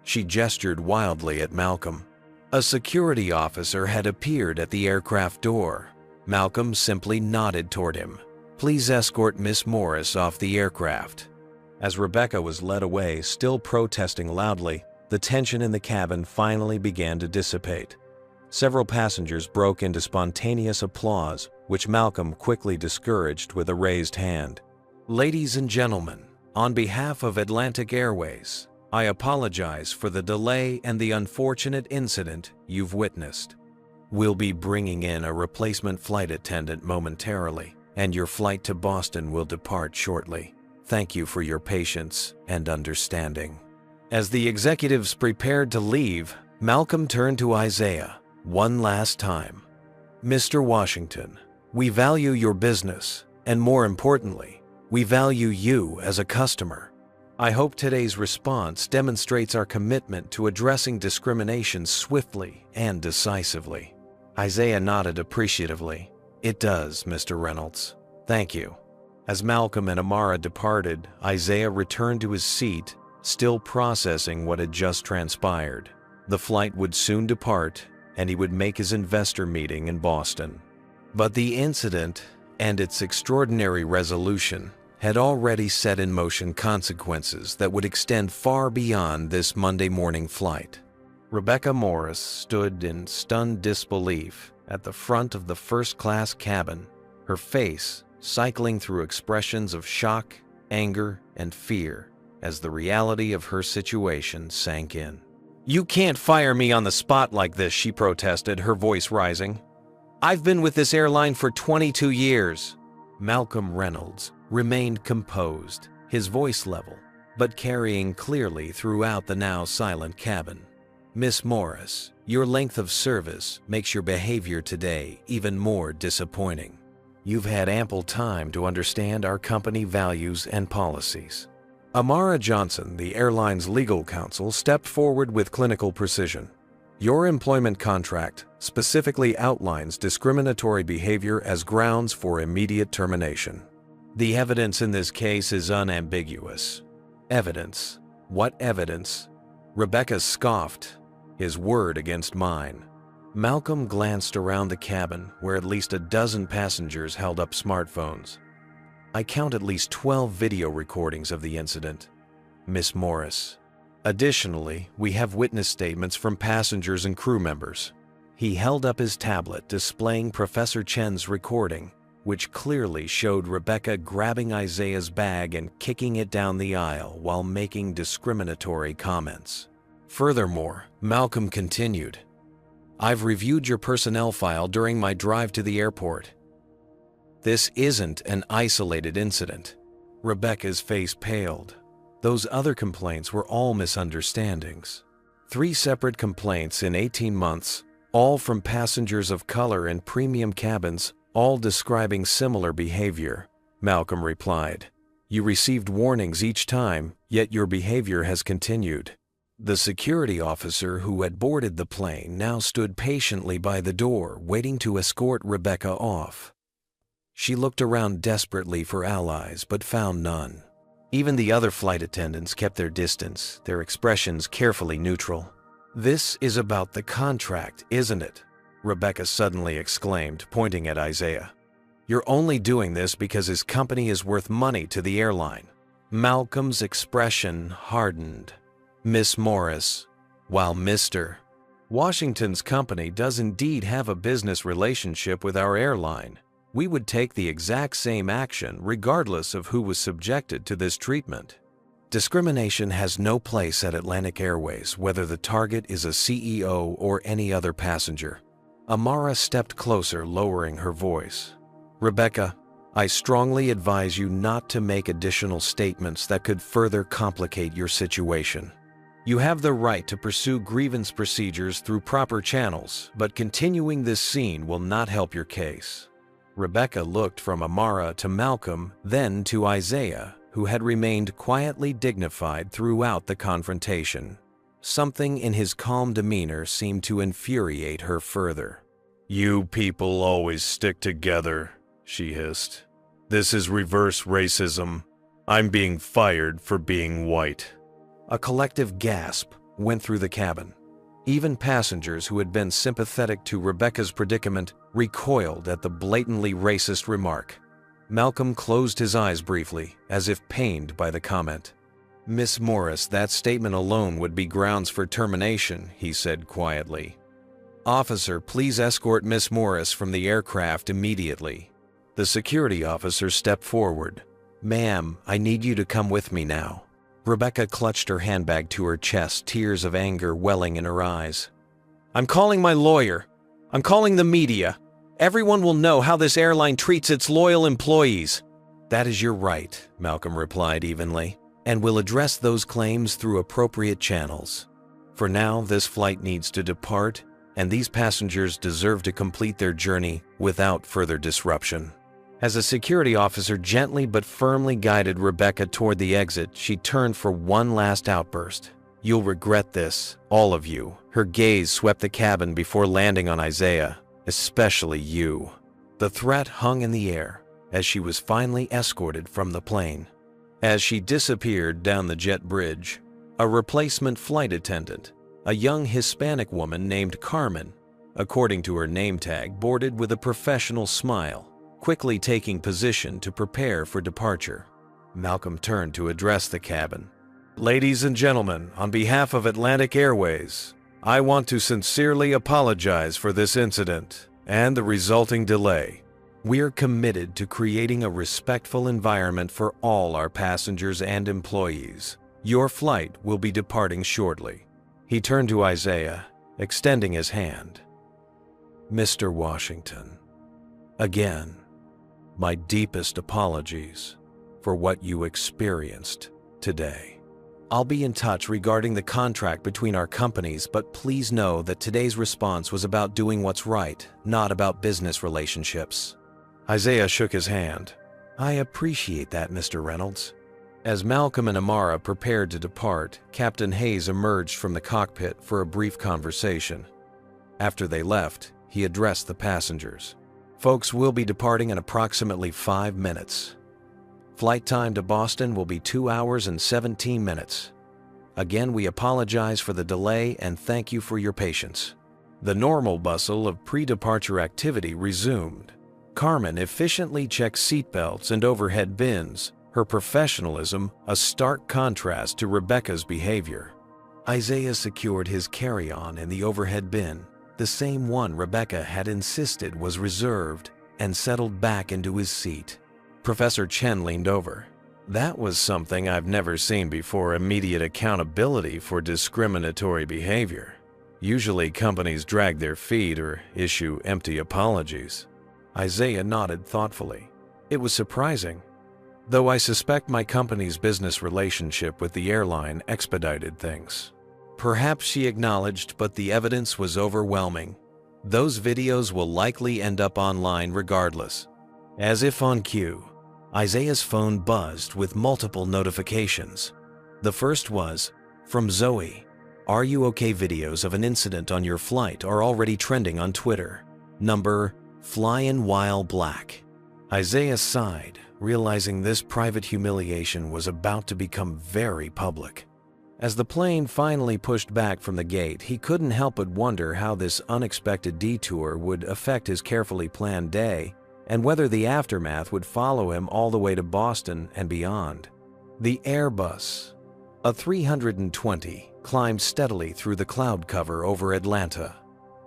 She gestured wildly at Malcolm. A security officer had appeared at the aircraft door. Malcolm simply nodded toward him. Please escort Miss Morris off the aircraft. As Rebecca was led away, still protesting loudly, the tension in the cabin finally began to dissipate. Several passengers broke into spontaneous applause, which Malcolm quickly discouraged with a raised hand. Ladies and gentlemen, on behalf of Atlantic Airways, I apologize for the delay and the unfortunate incident you've witnessed. We'll be bringing in a replacement flight attendant momentarily, and your flight to Boston will depart shortly. Thank you for your patience and understanding. As the executives prepared to leave, Malcolm turned to Isaiah one last time. Mr. Washington, we value your business, and more importantly, we value you as a customer. I hope today's response demonstrates our commitment to addressing discrimination swiftly and decisively. Isaiah nodded appreciatively. It does, Mr. Reynolds. Thank you. As Malcolm and Amara departed, Isaiah returned to his seat, still processing what had just transpired. The flight would soon depart, and he would make his investor meeting in Boston. But the incident and its extraordinary resolution had already set in motion consequences that would extend far beyond this Monday morning flight. Rebecca Morris stood in stunned disbelief at the front of the first-class cabin, her face cycling through expressions of shock, anger, and fear as the reality of her situation sank in. You can't fire me on the spot like this, she protested, her voice rising. I've been with this airline for 22 years. Malcolm Reynolds remained composed, his voice level, but carrying clearly throughout the now silent cabin. Miss Morris, your length of service makes your behavior today even more disappointing. You've had ample time to understand our company values and policies. Amara Johnson, the airline's legal counsel, stepped forward with clinical precision. Your employment contract specifically outlines discriminatory behavior as grounds for immediate termination. The evidence in this case is unambiguous. Evidence? What evidence? Rebecca scoffed, his word against mine. Malcolm glanced around the cabin where at least a dozen passengers held up smartphones. I count at least 12 video recordings of the incident. Miss Morris. Additionally, we have witness statements from passengers and crew members. He held up his tablet displaying Professor Chen's recording, which clearly showed Rebecca grabbing Isaiah's bag and kicking it down the aisle while making discriminatory comments. Furthermore, Malcolm continued, I've reviewed your personnel file during my drive to the airport. This isn't an isolated incident. Rebecca's face paled. Those other complaints were all misunderstandings. 3 separate complaints in 18 months, all from passengers of color in premium cabins, all describing similar behavior, Malcolm replied. You received warnings each time, yet your behavior has continued. The security officer who had boarded the plane now stood patiently by the door, waiting to escort Rebecca off. She looked around desperately for allies, but found none. Even the other flight attendants kept their distance, their expressions carefully neutral. "This is about the contract, isn't it?" Rebecca suddenly exclaimed, pointing at Isaiah. "You're only doing this because his company is worth money to the airline." Malcolm's expression hardened. "Miss Morris, while Mr. Washington's company does indeed have a business relationship with our airline, we would take the exact same action regardless of who was subjected to this treatment. Discrimination has no place at Atlantic Airways, whether the target is a CEO or any other passenger." Amara stepped closer, lowering her voice. "Rebecca, I strongly advise you not to make additional statements that could further complicate your situation. You have the right to pursue grievance procedures through proper channels, but continuing this scene will not help your case." Rebecca looked from Amara to Malcolm, then to Isaiah, who had remained quietly dignified throughout the confrontation. Something in his calm demeanor seemed to infuriate her further. "You people always stick together," she hissed. "This is reverse racism. I'm being fired for being white." A collective gasp went through the cabin. Even passengers who had been sympathetic to Rebecca's predicament recoiled at the blatantly racist remark. Malcolm closed his eyes briefly, as if pained by the comment. "Miss Morris, that statement alone would be grounds for termination," he said quietly. "Officer, please escort Miss Morris from the aircraft immediately." The security officer stepped forward. "Ma'am, I need you to come with me now." Rebecca clutched her handbag to her chest, tears of anger welling in her eyes. "I'm calling my lawyer. I'm calling the media. Everyone will know how this airline treats its loyal employees." "That is your right," Malcolm replied evenly, "and we'll address those claims through appropriate channels. For now, this flight needs to depart, and these passengers deserve to complete their journey without further disruption." As a security officer gently but firmly guided Rebecca toward the exit, she turned for one last outburst. "You'll regret this, all of you." Her gaze swept the cabin before landing on Isaiah. "Especially you." The threat hung in the air as she was finally escorted from the plane. As she disappeared down the jet bridge, a replacement flight attendant, a young Hispanic woman named Carmen, according to her name tag, boarded with a professional smile, quickly taking position to prepare for departure. Malcolm turned to address the cabin. "Ladies and gentlemen, on behalf of Atlantic Airways, I want to sincerely apologize for this incident and the resulting delay. We're committed to creating a respectful environment for all our passengers and employees. Your flight will be departing shortly." He turned to Isaiah, extending his hand. "Mr. Washington, again, my deepest apologies for what you experienced today. I'll be in touch regarding the contract between our companies, but please know that today's response was about doing what's right, not about business relationships." Isaiah shook his hand. "I appreciate that, Mr. Reynolds." As Malcolm and Amara prepared to depart, Captain Hayes emerged from the cockpit for a brief conversation. After they left, he addressed the passengers. "Folks, we'll be departing in approximately 5 minutes. Flight time to Boston will be 2 hours and 17 minutes. Again, we apologize for the delay and thank you for your patience." The normal bustle of pre-departure activity resumed. Carmen efficiently checked seatbelts and overhead bins, her professionalism a stark contrast to Rebecca's behavior. Isaiah secured his carry-on in the overhead bin, the same one Rebecca had insisted was reserved, and settled back into his seat. Professor Chen leaned over. "That was something I've never seen before, immediate accountability for discriminatory behavior. Usually companies drag their feet or issue empty apologies." Isaiah nodded thoughtfully. "It was surprising, though I suspect my company's business relationship with the airline expedited things." Perhaps she acknowledged, but the evidence was overwhelming. Those videos will likely end up online regardless. As if on cue, Isaiah's phone buzzed with multiple notifications. The first was from Zoe. "Are you okay? Videos of an incident on your flight are already trending on Twitter. Number Flyin' While Black." Isaiah sighed, realizing this private humiliation was about to become very public. As the plane finally pushed back from the gate, he couldn't help but wonder how this unexpected detour would affect his carefully planned day and whether the aftermath would follow him all the way to Boston and beyond. The Airbus, a 320, climbed steadily through the cloud cover over Atlanta,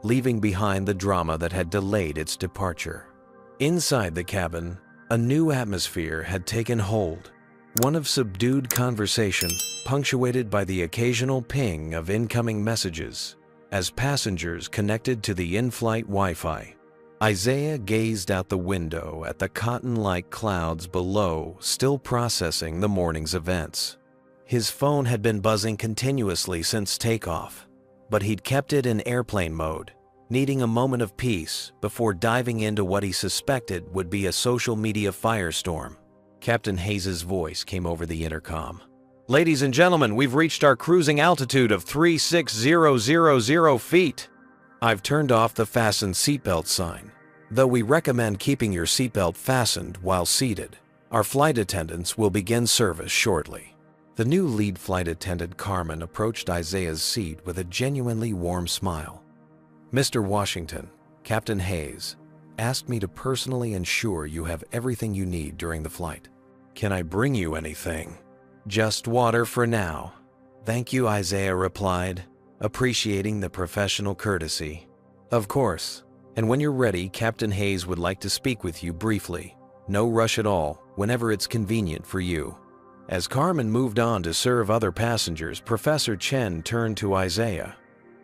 leaving behind the drama that had delayed its departure. Inside the cabin, a new atmosphere had taken hold, one of subdued conversation, punctuated by the occasional ping of incoming messages as passengers connected to the in-flight Wi-Fi. Isaiah gazed out the window at the cotton-like clouds below, still processing the morning's events. His phone had been buzzing continuously since takeoff, but he'd kept it in airplane mode, needing a moment of peace before diving into what he suspected would be a social media firestorm. Captain Hayes' voice came over the intercom. "Ladies and gentlemen, we've reached our cruising altitude of 36000 feet. I've turned off the fasten seatbelt sign, though we recommend keeping your seatbelt fastened while seated. Our flight attendants will begin service shortly." The new lead flight attendant, Carmen, approached Isaiah's seat with a genuinely warm smile. "Mr. Washington, Captain Hayes asked me to personally ensure you have everything you need during the flight. Can I bring you anything?" "Just water for now." "Thank you," Isaiah replied, appreciating the professional courtesy. "Of course, and when you're ready, Captain Hayes would like to speak with you briefly. No rush at all, whenever it's convenient for you." As Carmen moved on to serve other passengers, Professor Chen turned to Isaiah.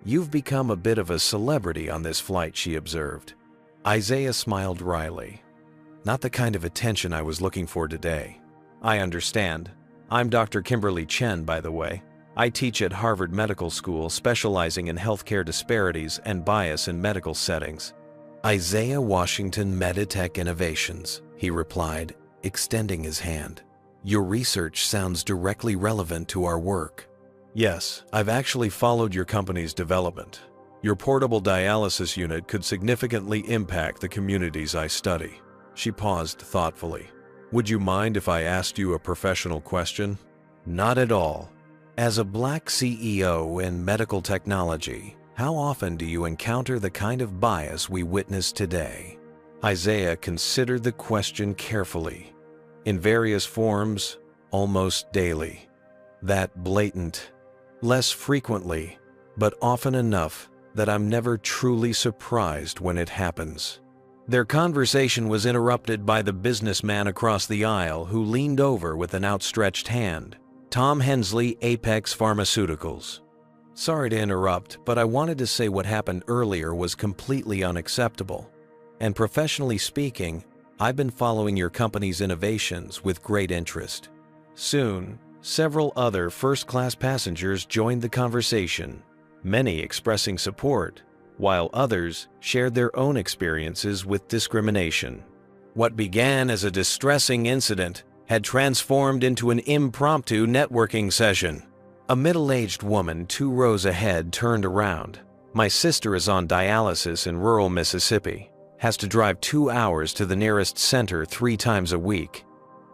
"You've become a bit of a celebrity on this flight," she observed. Isaiah smiled wryly. "Not the kind of attention I was looking for today." "I understand. I'm Dr. Kimberly Chen, by the way. I teach at Harvard Medical School, specializing in healthcare disparities and bias in medical settings." "Isaiah Washington, Meditech Innovations," he replied, extending his hand. "Your research sounds directly relevant to our work." "Yes, I've actually followed your company's development. Your portable dialysis unit could significantly impact the communities I study." She paused thoughtfully. "Would you mind if I asked you a professional question?" "Not at all. As a Black CEO in medical technology, how often do you encounter the kind of bias we witness today?" Isaiah considered the question carefully. "In various forms, almost daily. That blatant. Less frequently, but often enough that I'm never truly surprised when it happens." Their conversation was interrupted by the businessman across the aisle who leaned over with an outstretched hand. "Tom Hensley, Apex Pharmaceuticals. Sorry to interrupt, but I wanted to say what happened earlier was completely unacceptable. And professionally speaking, I've been following your company's innovations with great interest." Soon, several other first-class passengers joined the conversation, many expressing support, while others shared their own experiences with discrimination. What began as a distressing incident had transformed into an impromptu networking session. A middle-aged woman 2 rows ahead turned around. "My sister is on dialysis in rural Mississippi, has to drive 2 hours to the nearest center 3 times a week.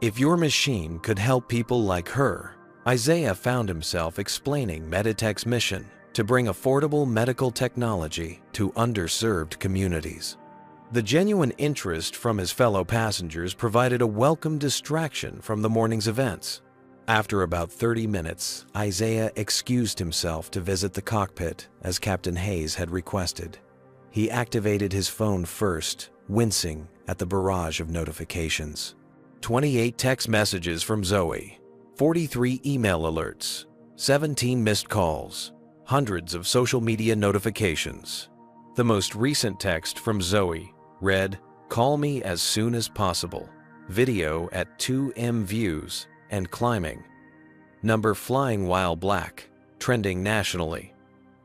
If your machine could help people like her." Isaiah found himself explaining Meditech's mission to bring affordable medical technology to underserved communities. The genuine interest from his fellow passengers provided a welcome distraction from the morning's events. After about 30 minutes, Isaiah excused himself to visit the cockpit as Captain Hayes had requested. He activated his phone first, wincing at the barrage of notifications. 28 text messages from Zoe, 43 email alerts, 17 missed calls, hundreds of social media notifications. The most recent text from Zoe read, "Call me as soon as possible. Video at 2M views and climbing. Number flying while black, trending nationally.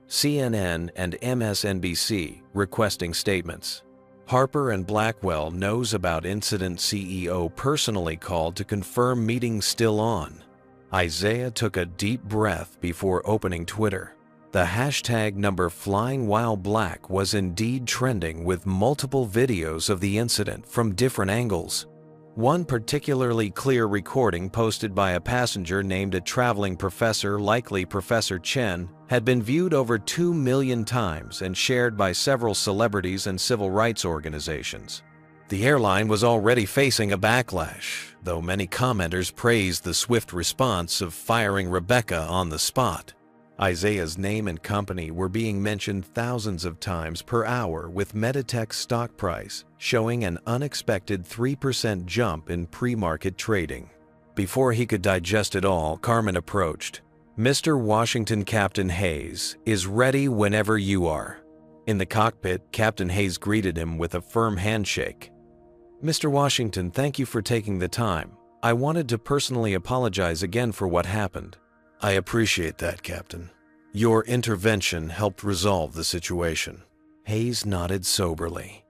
CNN and MSNBC requesting statements. Harper and Blackwell knows about incident. CEO personally called to confirm meeting still on." Isaiah took a deep breath before opening Twitter. The hashtag number flying while black was indeed trending with multiple videos of the incident from different angles. One particularly clear recording posted by a passenger named a traveling professor, likely Professor Chen, had been viewed over 2 million times and shared by several celebrities and civil rights organizations. The airline was already facing a backlash, though many commenters praised the swift response of firing Rebecca on the spot. Isaiah's name and company were being mentioned thousands of times per hour, with Meditech's stock price showing an unexpected 3% jump in pre-market trading. Before he could digest it all, Carmen approached. "Mr. Washington, Captain Hayes is ready whenever you are." In the cockpit, Captain Hayes greeted him with a firm handshake. "Mr. Washington, thank you for taking the time. I wanted to personally apologize again for what happened." "I appreciate that, Captain. Your intervention helped resolve the situation." Hayes nodded soberly.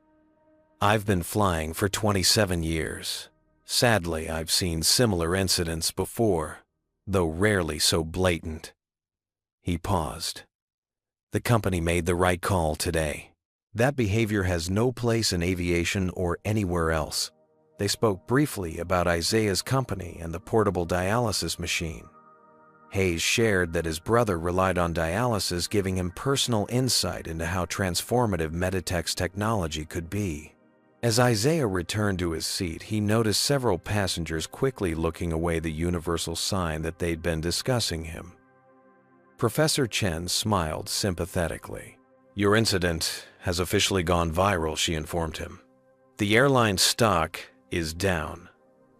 "I've been flying for 27 years. Sadly, I've seen similar incidents before, though rarely so blatant." He paused. "The company made the right call today. That behavior has no place in aviation or anywhere else." They spoke briefly about Isaiah's company and the portable dialysis machine. Hayes shared that his brother relied on dialysis, giving him personal insight into how transformative Meditech's technology could be. As Isaiah returned to his seat, he noticed several passengers quickly looking away, the universal sign that they'd been discussing him. Professor Chen smiled sympathetically. "Your incident has officially gone viral," she informed him. "The airline stock is down,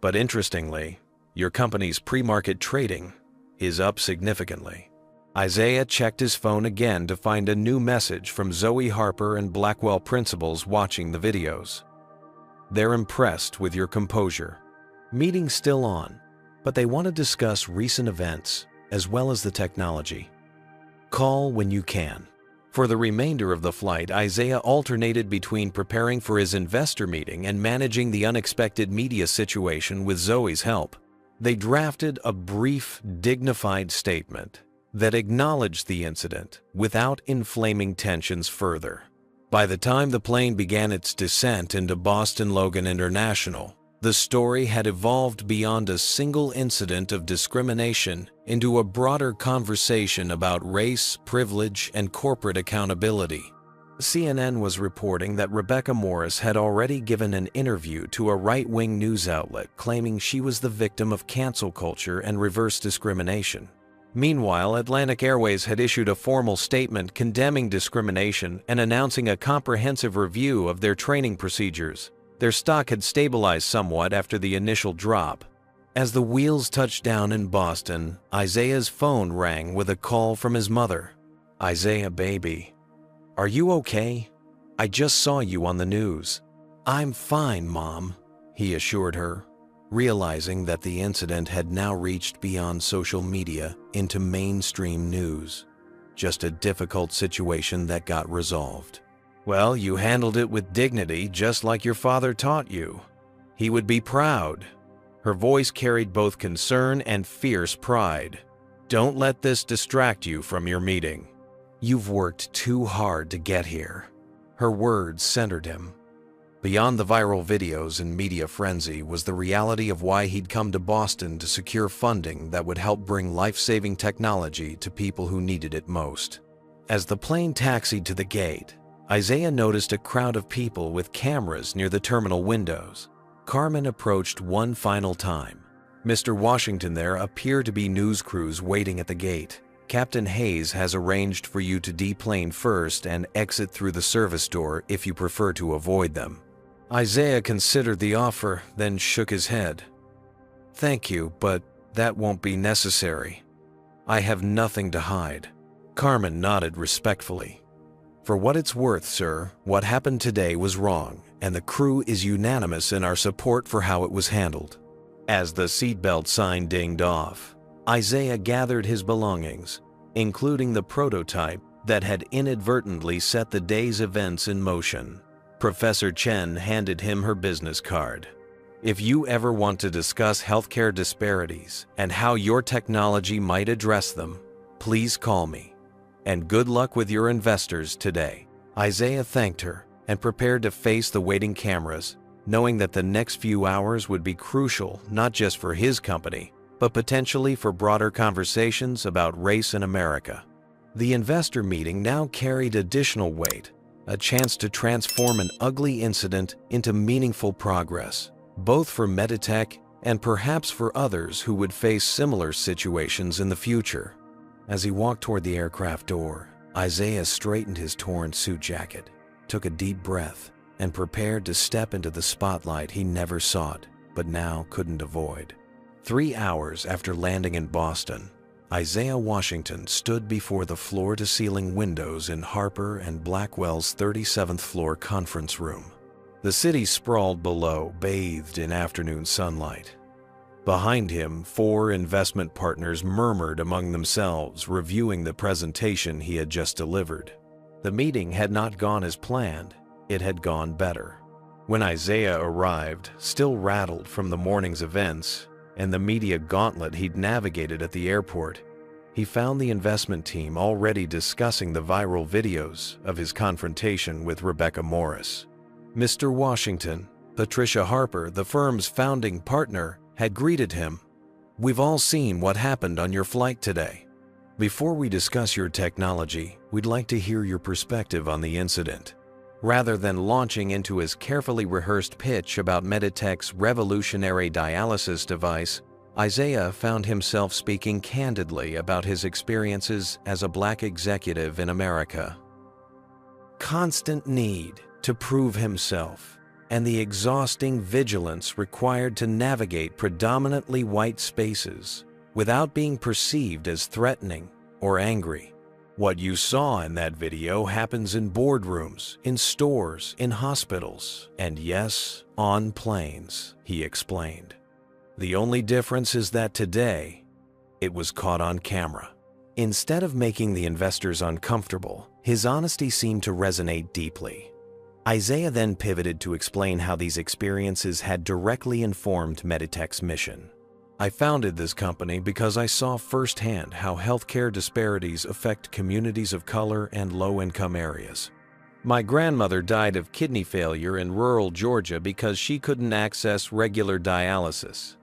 but interestingly, your company's pre-market trading is up significantly." Isaiah checked his phone again to find a new message from Zoe Harper and Blackwell principals watching the videos. "They're impressed with your composure. Meeting still on, but they want to discuss recent events as well as the technology. Call when you can." For the remainder of the flight, Isaiah alternated between preparing for his investor meeting and managing the unexpected media situation with Zoe's help. They drafted a brief, dignified statement that acknowledged the incident without inflaming tensions further. By the time the plane began its descent into Boston Logan International, the story had evolved beyond a single incident of discrimination into a broader conversation about race, privilege, and corporate accountability. CNN was reporting that Rebecca Morris had already given an interview to a right-wing news outlet claiming she was the victim of cancel culture and reverse discrimination. Meanwhile, Atlantic Airways had issued a formal statement condemning discrimination and announcing a comprehensive review of their training procedures. Their stock had stabilized somewhat after the initial drop. As the wheels touched down in Boston, Isaiah's phone rang with a call from his mother. "Isaiah, baby. Are you okay? I just saw you on the news." "I'm fine, Mom," he assured her, realizing that the incident had now reached beyond social media into mainstream news. Just a difficult situation that got resolved. "Well, you handled it with dignity, just like your father taught you. He would be proud." Her voice carried both concern and fierce pride. "Don't let this distract you from your meeting. You've worked too hard to get here." Her words centered him. Beyond the viral videos and media frenzy was the reality of why he'd come to Boston to secure funding that would help bring life-saving technology to people who needed it most. As the plane taxied to the gate, Isaiah noticed a crowd of people with cameras near the terminal windows. Carmen approached one final time. "Mr. Washington, there appear to be news crews waiting at the gate. Captain Hayes has arranged for you to deplane first and exit through the service door if you prefer to avoid them." Isaiah considered the offer, then shook his head. "Thank you, but that won't be necessary. I have nothing to hide." Carmen nodded respectfully. "For what it's worth, sir, what happened today was wrong, and the crew is unanimous in our support for how it was handled." As the seatbelt sign dinged off, Isaiah gathered his belongings, including the prototype that had inadvertently set the day's events in motion. Professor Chen handed him her business card. "If you ever want to discuss healthcare disparities and how your technology might address them, please call me. And good luck with your investors today." Isaiah thanked her and prepared to face the waiting cameras. knowing that the next few hours would be crucial not just for his company, but potentially for broader conversations about race in America. The investor meeting now carried additional weight, a chance to transform an ugly incident into meaningful progress, both for Meditech and perhaps for others who would face similar situations in the future. As he walked toward the aircraft door, Isaiah straightened his torn suit jacket, took a deep breath, and prepared to step into the spotlight he never sought, but now couldn't avoid. 3 hours after landing in Boston, Isaiah Washington stood before the floor-to-ceiling windows in Harper and Blackwell's 37th floor conference room. The city sprawled below, bathed in afternoon sunlight. Behind him, 4 investment partners murmured among themselves, reviewing the presentation he had just delivered. The meeting had not gone as planned. It had gone better. When Isaiah arrived, still rattled from the morning's events and the media gauntlet he'd navigated at the airport, he found the investment team already discussing the viral videos of his confrontation with Rebecca Morris. Mr. Washington, Patricia Harper, the firm's founding partner, had greeted him. "We've all seen what happened on your flight today. Before we discuss your technology, we'd like to hear your perspective on the incident." Rather than launching into his carefully rehearsed pitch about Meditech's revolutionary dialysis device, Isaiah found himself speaking candidly about his experiences as a Black executive in America. Constant need to prove himself and the exhausting vigilance required to navigate predominantly white spaces without being perceived as threatening or angry. What you saw in that video happens in boardrooms, in stores, in hospitals, and yes, on planes, he explained. The only difference is that today, it was caught on camera. Instead of making the investors uncomfortable, his honesty seemed to resonate deeply. Isaiah then pivoted to explain how these experiences had directly informed Meditech's mission. "I founded this company because I saw firsthand how healthcare disparities affect communities of color and low-income areas. My grandmother died of kidney failure in rural Georgia because she couldn't access regular dialysis.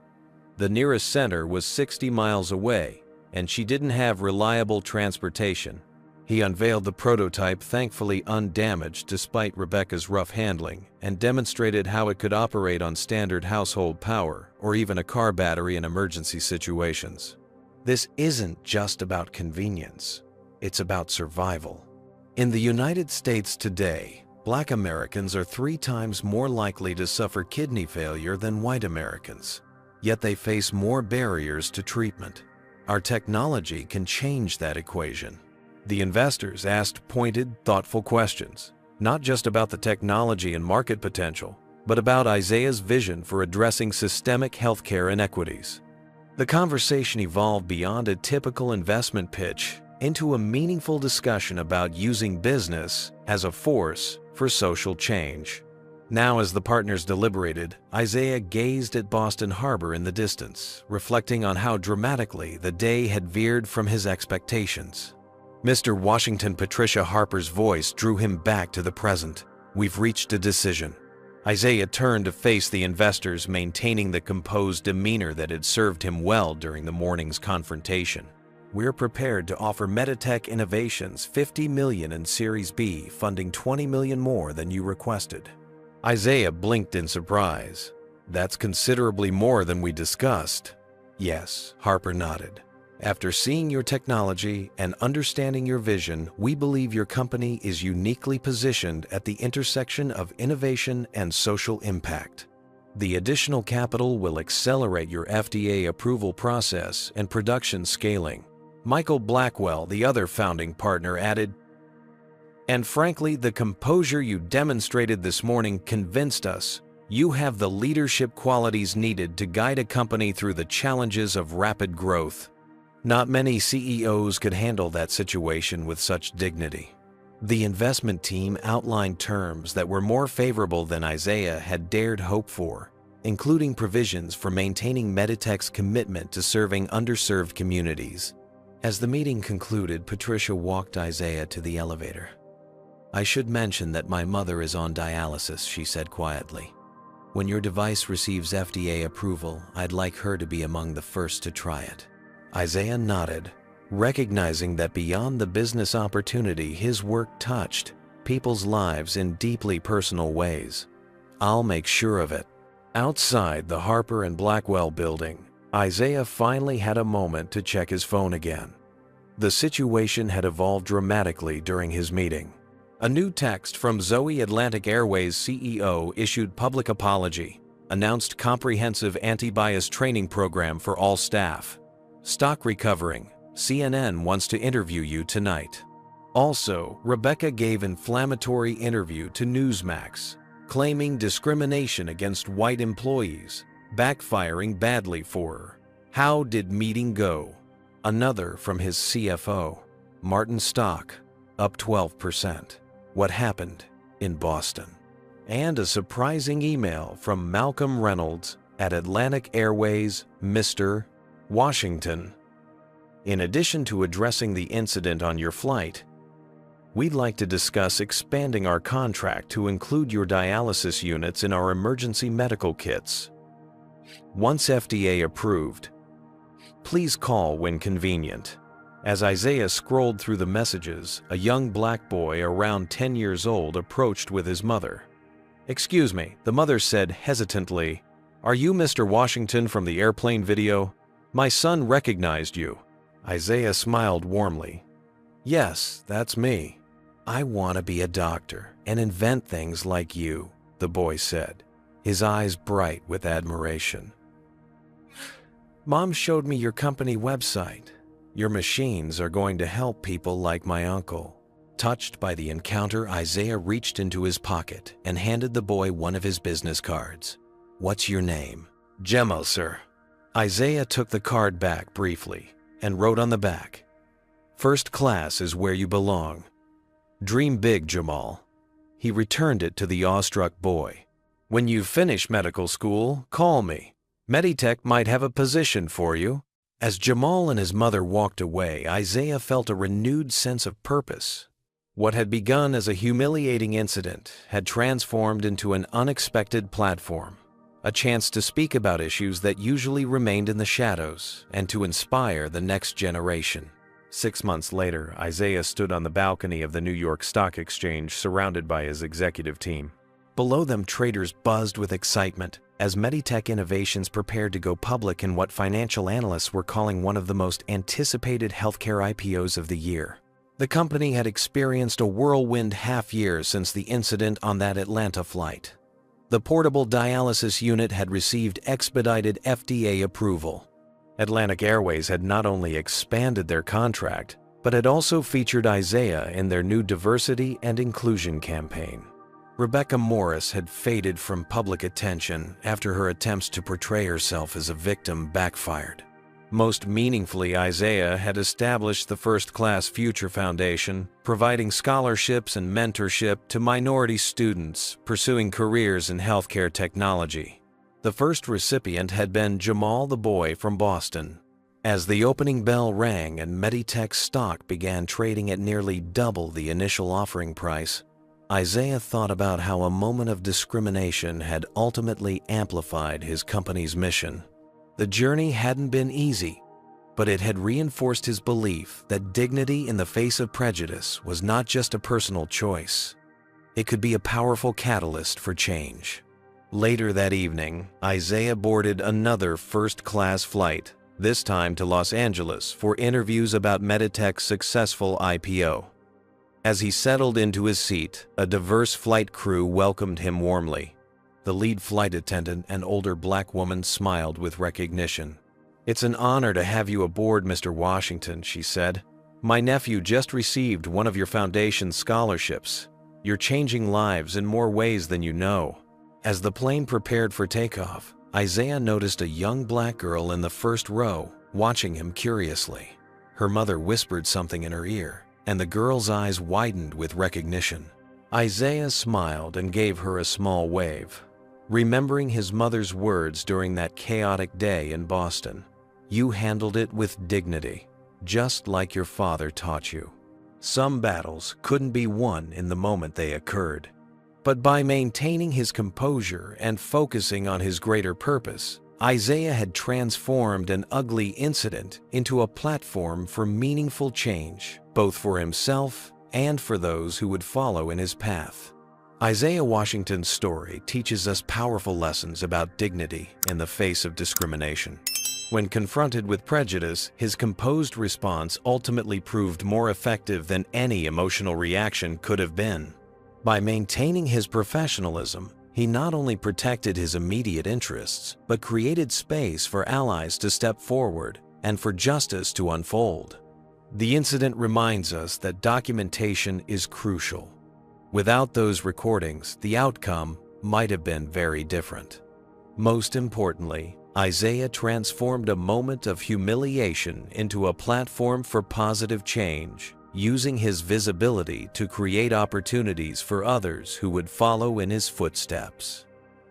The nearest center was 60 miles away, and she didn't have reliable transportation." He unveiled the prototype, thankfully undamaged despite Rebecca's rough handling, and demonstrated how it could operate on standard household power or even a car battery in emergency situations. This isn't just about convenience, it's about survival. In the United States today, Black Americans are 3 times more likely to suffer kidney failure than white Americans, yet they face more barriers to treatment. Our technology can change that equation. The investors asked pointed, thoughtful questions, not just about the technology and market potential, but about Isaiah's vision for addressing systemic healthcare inequities. The conversation evolved beyond a typical investment pitch into a meaningful discussion about using business as a force for social change. Now, as the partners deliberated, Isaiah gazed at Boston Harbor in the distance, reflecting on how dramatically the day had veered from his expectations. Mr. Washington, Patricia Harper's voice drew him back to the present. "We've reached a decision." Isaiah turned to face the investors, maintaining the composed demeanor that had served him well during the morning's confrontation. "We're prepared to offer Meditech Innovations $50 million in Series B, funding $20 million more than you requested." Isaiah blinked in surprise. "That's considerably more than we discussed." "Yes," Harper nodded. "After seeing your technology and understanding your vision, we believe your company is uniquely positioned at the intersection of innovation and social impact. The additional capital will accelerate your FDA approval process and production scaling." Michael Blackwell, the other founding partner, added, "And frankly, the composure you demonstrated this morning convinced us you have the leadership qualities needed to guide a company through the challenges of rapid growth." Not many CEOs could handle that situation with such dignity. The investment team outlined terms that were more favorable than Isaiah had dared hope for, including provisions for maintaining Meditech's commitment to serving underserved communities. As the meeting concluded, Patricia walked Isaiah to the elevator. "I should mention that my mother is on dialysis," she said quietly. When your device receives FDA approval, I'd like her to be among the first to try it." Isaiah nodded, recognizing that beyond the business opportunity, his work touched people's lives in deeply personal ways. "I'll make sure of it." Outside the Harper and Blackwell building, Isaiah finally had a moment to check his phone again. The situation had evolved dramatically during his meeting. A new text from Zoe Atlantic Airways CEO issued public apology, announced comprehensive anti-bias training program for all staff. Stock recovering. CNN wants to interview you tonight. Also, Rebecca gave inflammatory interview to Newsmax, claiming discrimination against white employees, backfiring badly for her. How did meeting go? Another from his CFO. Martin stock, up 12%. What happened in Boston? And a surprising email from Malcolm Reynolds at Atlantic Airways, Mr. Washington. In addition to addressing the incident on your flight, we'd like to discuss expanding our contract to include your dialysis units in our emergency medical kits. Once FDA approved, please call when convenient. As Isaiah scrolled through the messages, a young black boy around 10 years old approached with his mother. "Excuse me," the mother said hesitantly. "Are you Mr. Washington from the airplane video? My son recognized you." Isaiah smiled warmly. "Yes, that's me. I want to be a doctor and invent things like you," the boy said, his eyes bright with admiration. "Mom showed me your company website. Your machines are going to help people like my uncle." Touched by the encounter, Isaiah reached into his pocket and handed the boy one of his business cards. "What's your name?" "Jamal, sir." Isaiah took the card back briefly and wrote on the back, "First class is where you belong. Dream big, Jamal." He returned it to the awestruck boy. "When you finish medical school, call me. Meditech might have a position for you." As Jamal and his mother walked away, Isaiah felt a renewed sense of purpose. What had begun as a humiliating incident had transformed into an unexpected platform, a chance to speak about issues that usually remained in the shadows and to inspire the next generation. 6 months later, Isaiah stood on the balcony of the New York Stock Exchange surrounded by his executive team. Below them, traders buzzed with excitement as Meditech Innovations prepared to go public in what financial analysts were calling one of the most anticipated healthcare IPOs of the year. The company had experienced a whirlwind half-year since the incident on that Atlanta flight. The portable dialysis unit had received expedited FDA approval. Atlantic Airways had not only expanded their contract, but had also featured Isaiah in their new diversity and inclusion campaign. Rebecca Morris had faded from public attention after her attempts to portray herself as a victim backfired. Most meaningfully, Isaiah had established the First Class Future Foundation, providing scholarships and mentorship to minority students pursuing careers in healthcare technology. The first recipient had been Jamal the boy from Boston. As the opening bell rang and Meditech stock began trading at nearly double the initial offering price, Isaiah thought about how a moment of discrimination had ultimately amplified his company's mission. The journey hadn't been easy, but it had reinforced his belief that dignity in the face of prejudice was not just a personal choice. It could be a powerful catalyst for change. Later that evening, Isaiah boarded another first-class flight, this time to Los Angeles for interviews about Meditech's successful IPO. As he settled into his seat, a diverse flight crew welcomed him warmly. The lead flight attendant, an older black woman, smiled with recognition. "It's an honor to have you aboard, Mr. Washington," she said. "My nephew just received one of your foundation's scholarships. You're changing lives in more ways than you know." As the plane prepared for takeoff, Isaiah noticed a young black girl in the first row, watching him curiously. Her mother whispered something in her ear, and the girl's eyes widened with recognition. Isaiah smiled and gave her a small wave, remembering his mother's words during that chaotic day in Boston. "You handled it with dignity, just like your father taught you." Some battles couldn't be won in the moment they occurred. But by maintaining his composure and focusing on his greater purpose, Isaiah had transformed an ugly incident into a platform for meaningful change, both for himself and for those who would follow in his path. Isaiah Washington's story teaches us powerful lessons about dignity in the face of discrimination. When confronted with prejudice, his composed response ultimately proved more effective than any emotional reaction could have been. By maintaining his professionalism, he not only protected his immediate interests, but created space for allies to step forward and for justice to unfold. The incident reminds us that documentation is crucial. Without those recordings, the outcome might have been very different. Most importantly, Isaiah transformed a moment of humiliation into a platform for positive change, using his visibility to create opportunities for others who would follow in his footsteps.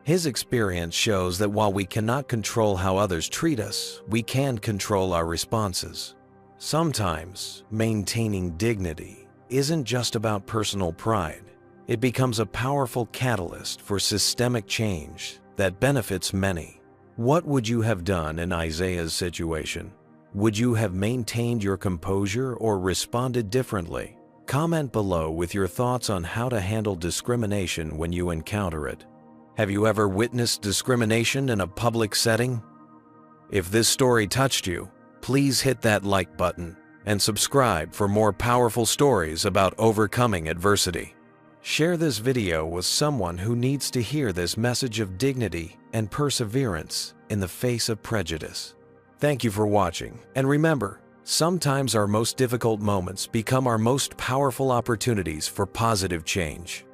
His experience shows that while we cannot control how others treat us, we can control our responses. Sometimes, maintaining dignity isn't just about personal pride. It becomes a powerful catalyst for systemic change that benefits many. What would you have done in Isaiah's situation? Would you have maintained your composure or responded differently? Comment below with your thoughts on how to handle discrimination when you encounter it. Have you ever witnessed discrimination in a public setting? If this story touched you, please hit that like button and subscribe for more powerful stories about overcoming adversity. Share this video with someone who needs to hear this message of dignity and perseverance in the face of prejudice. Thank you for watching, and remember, sometimes our most difficult moments become our most powerful opportunities for positive change.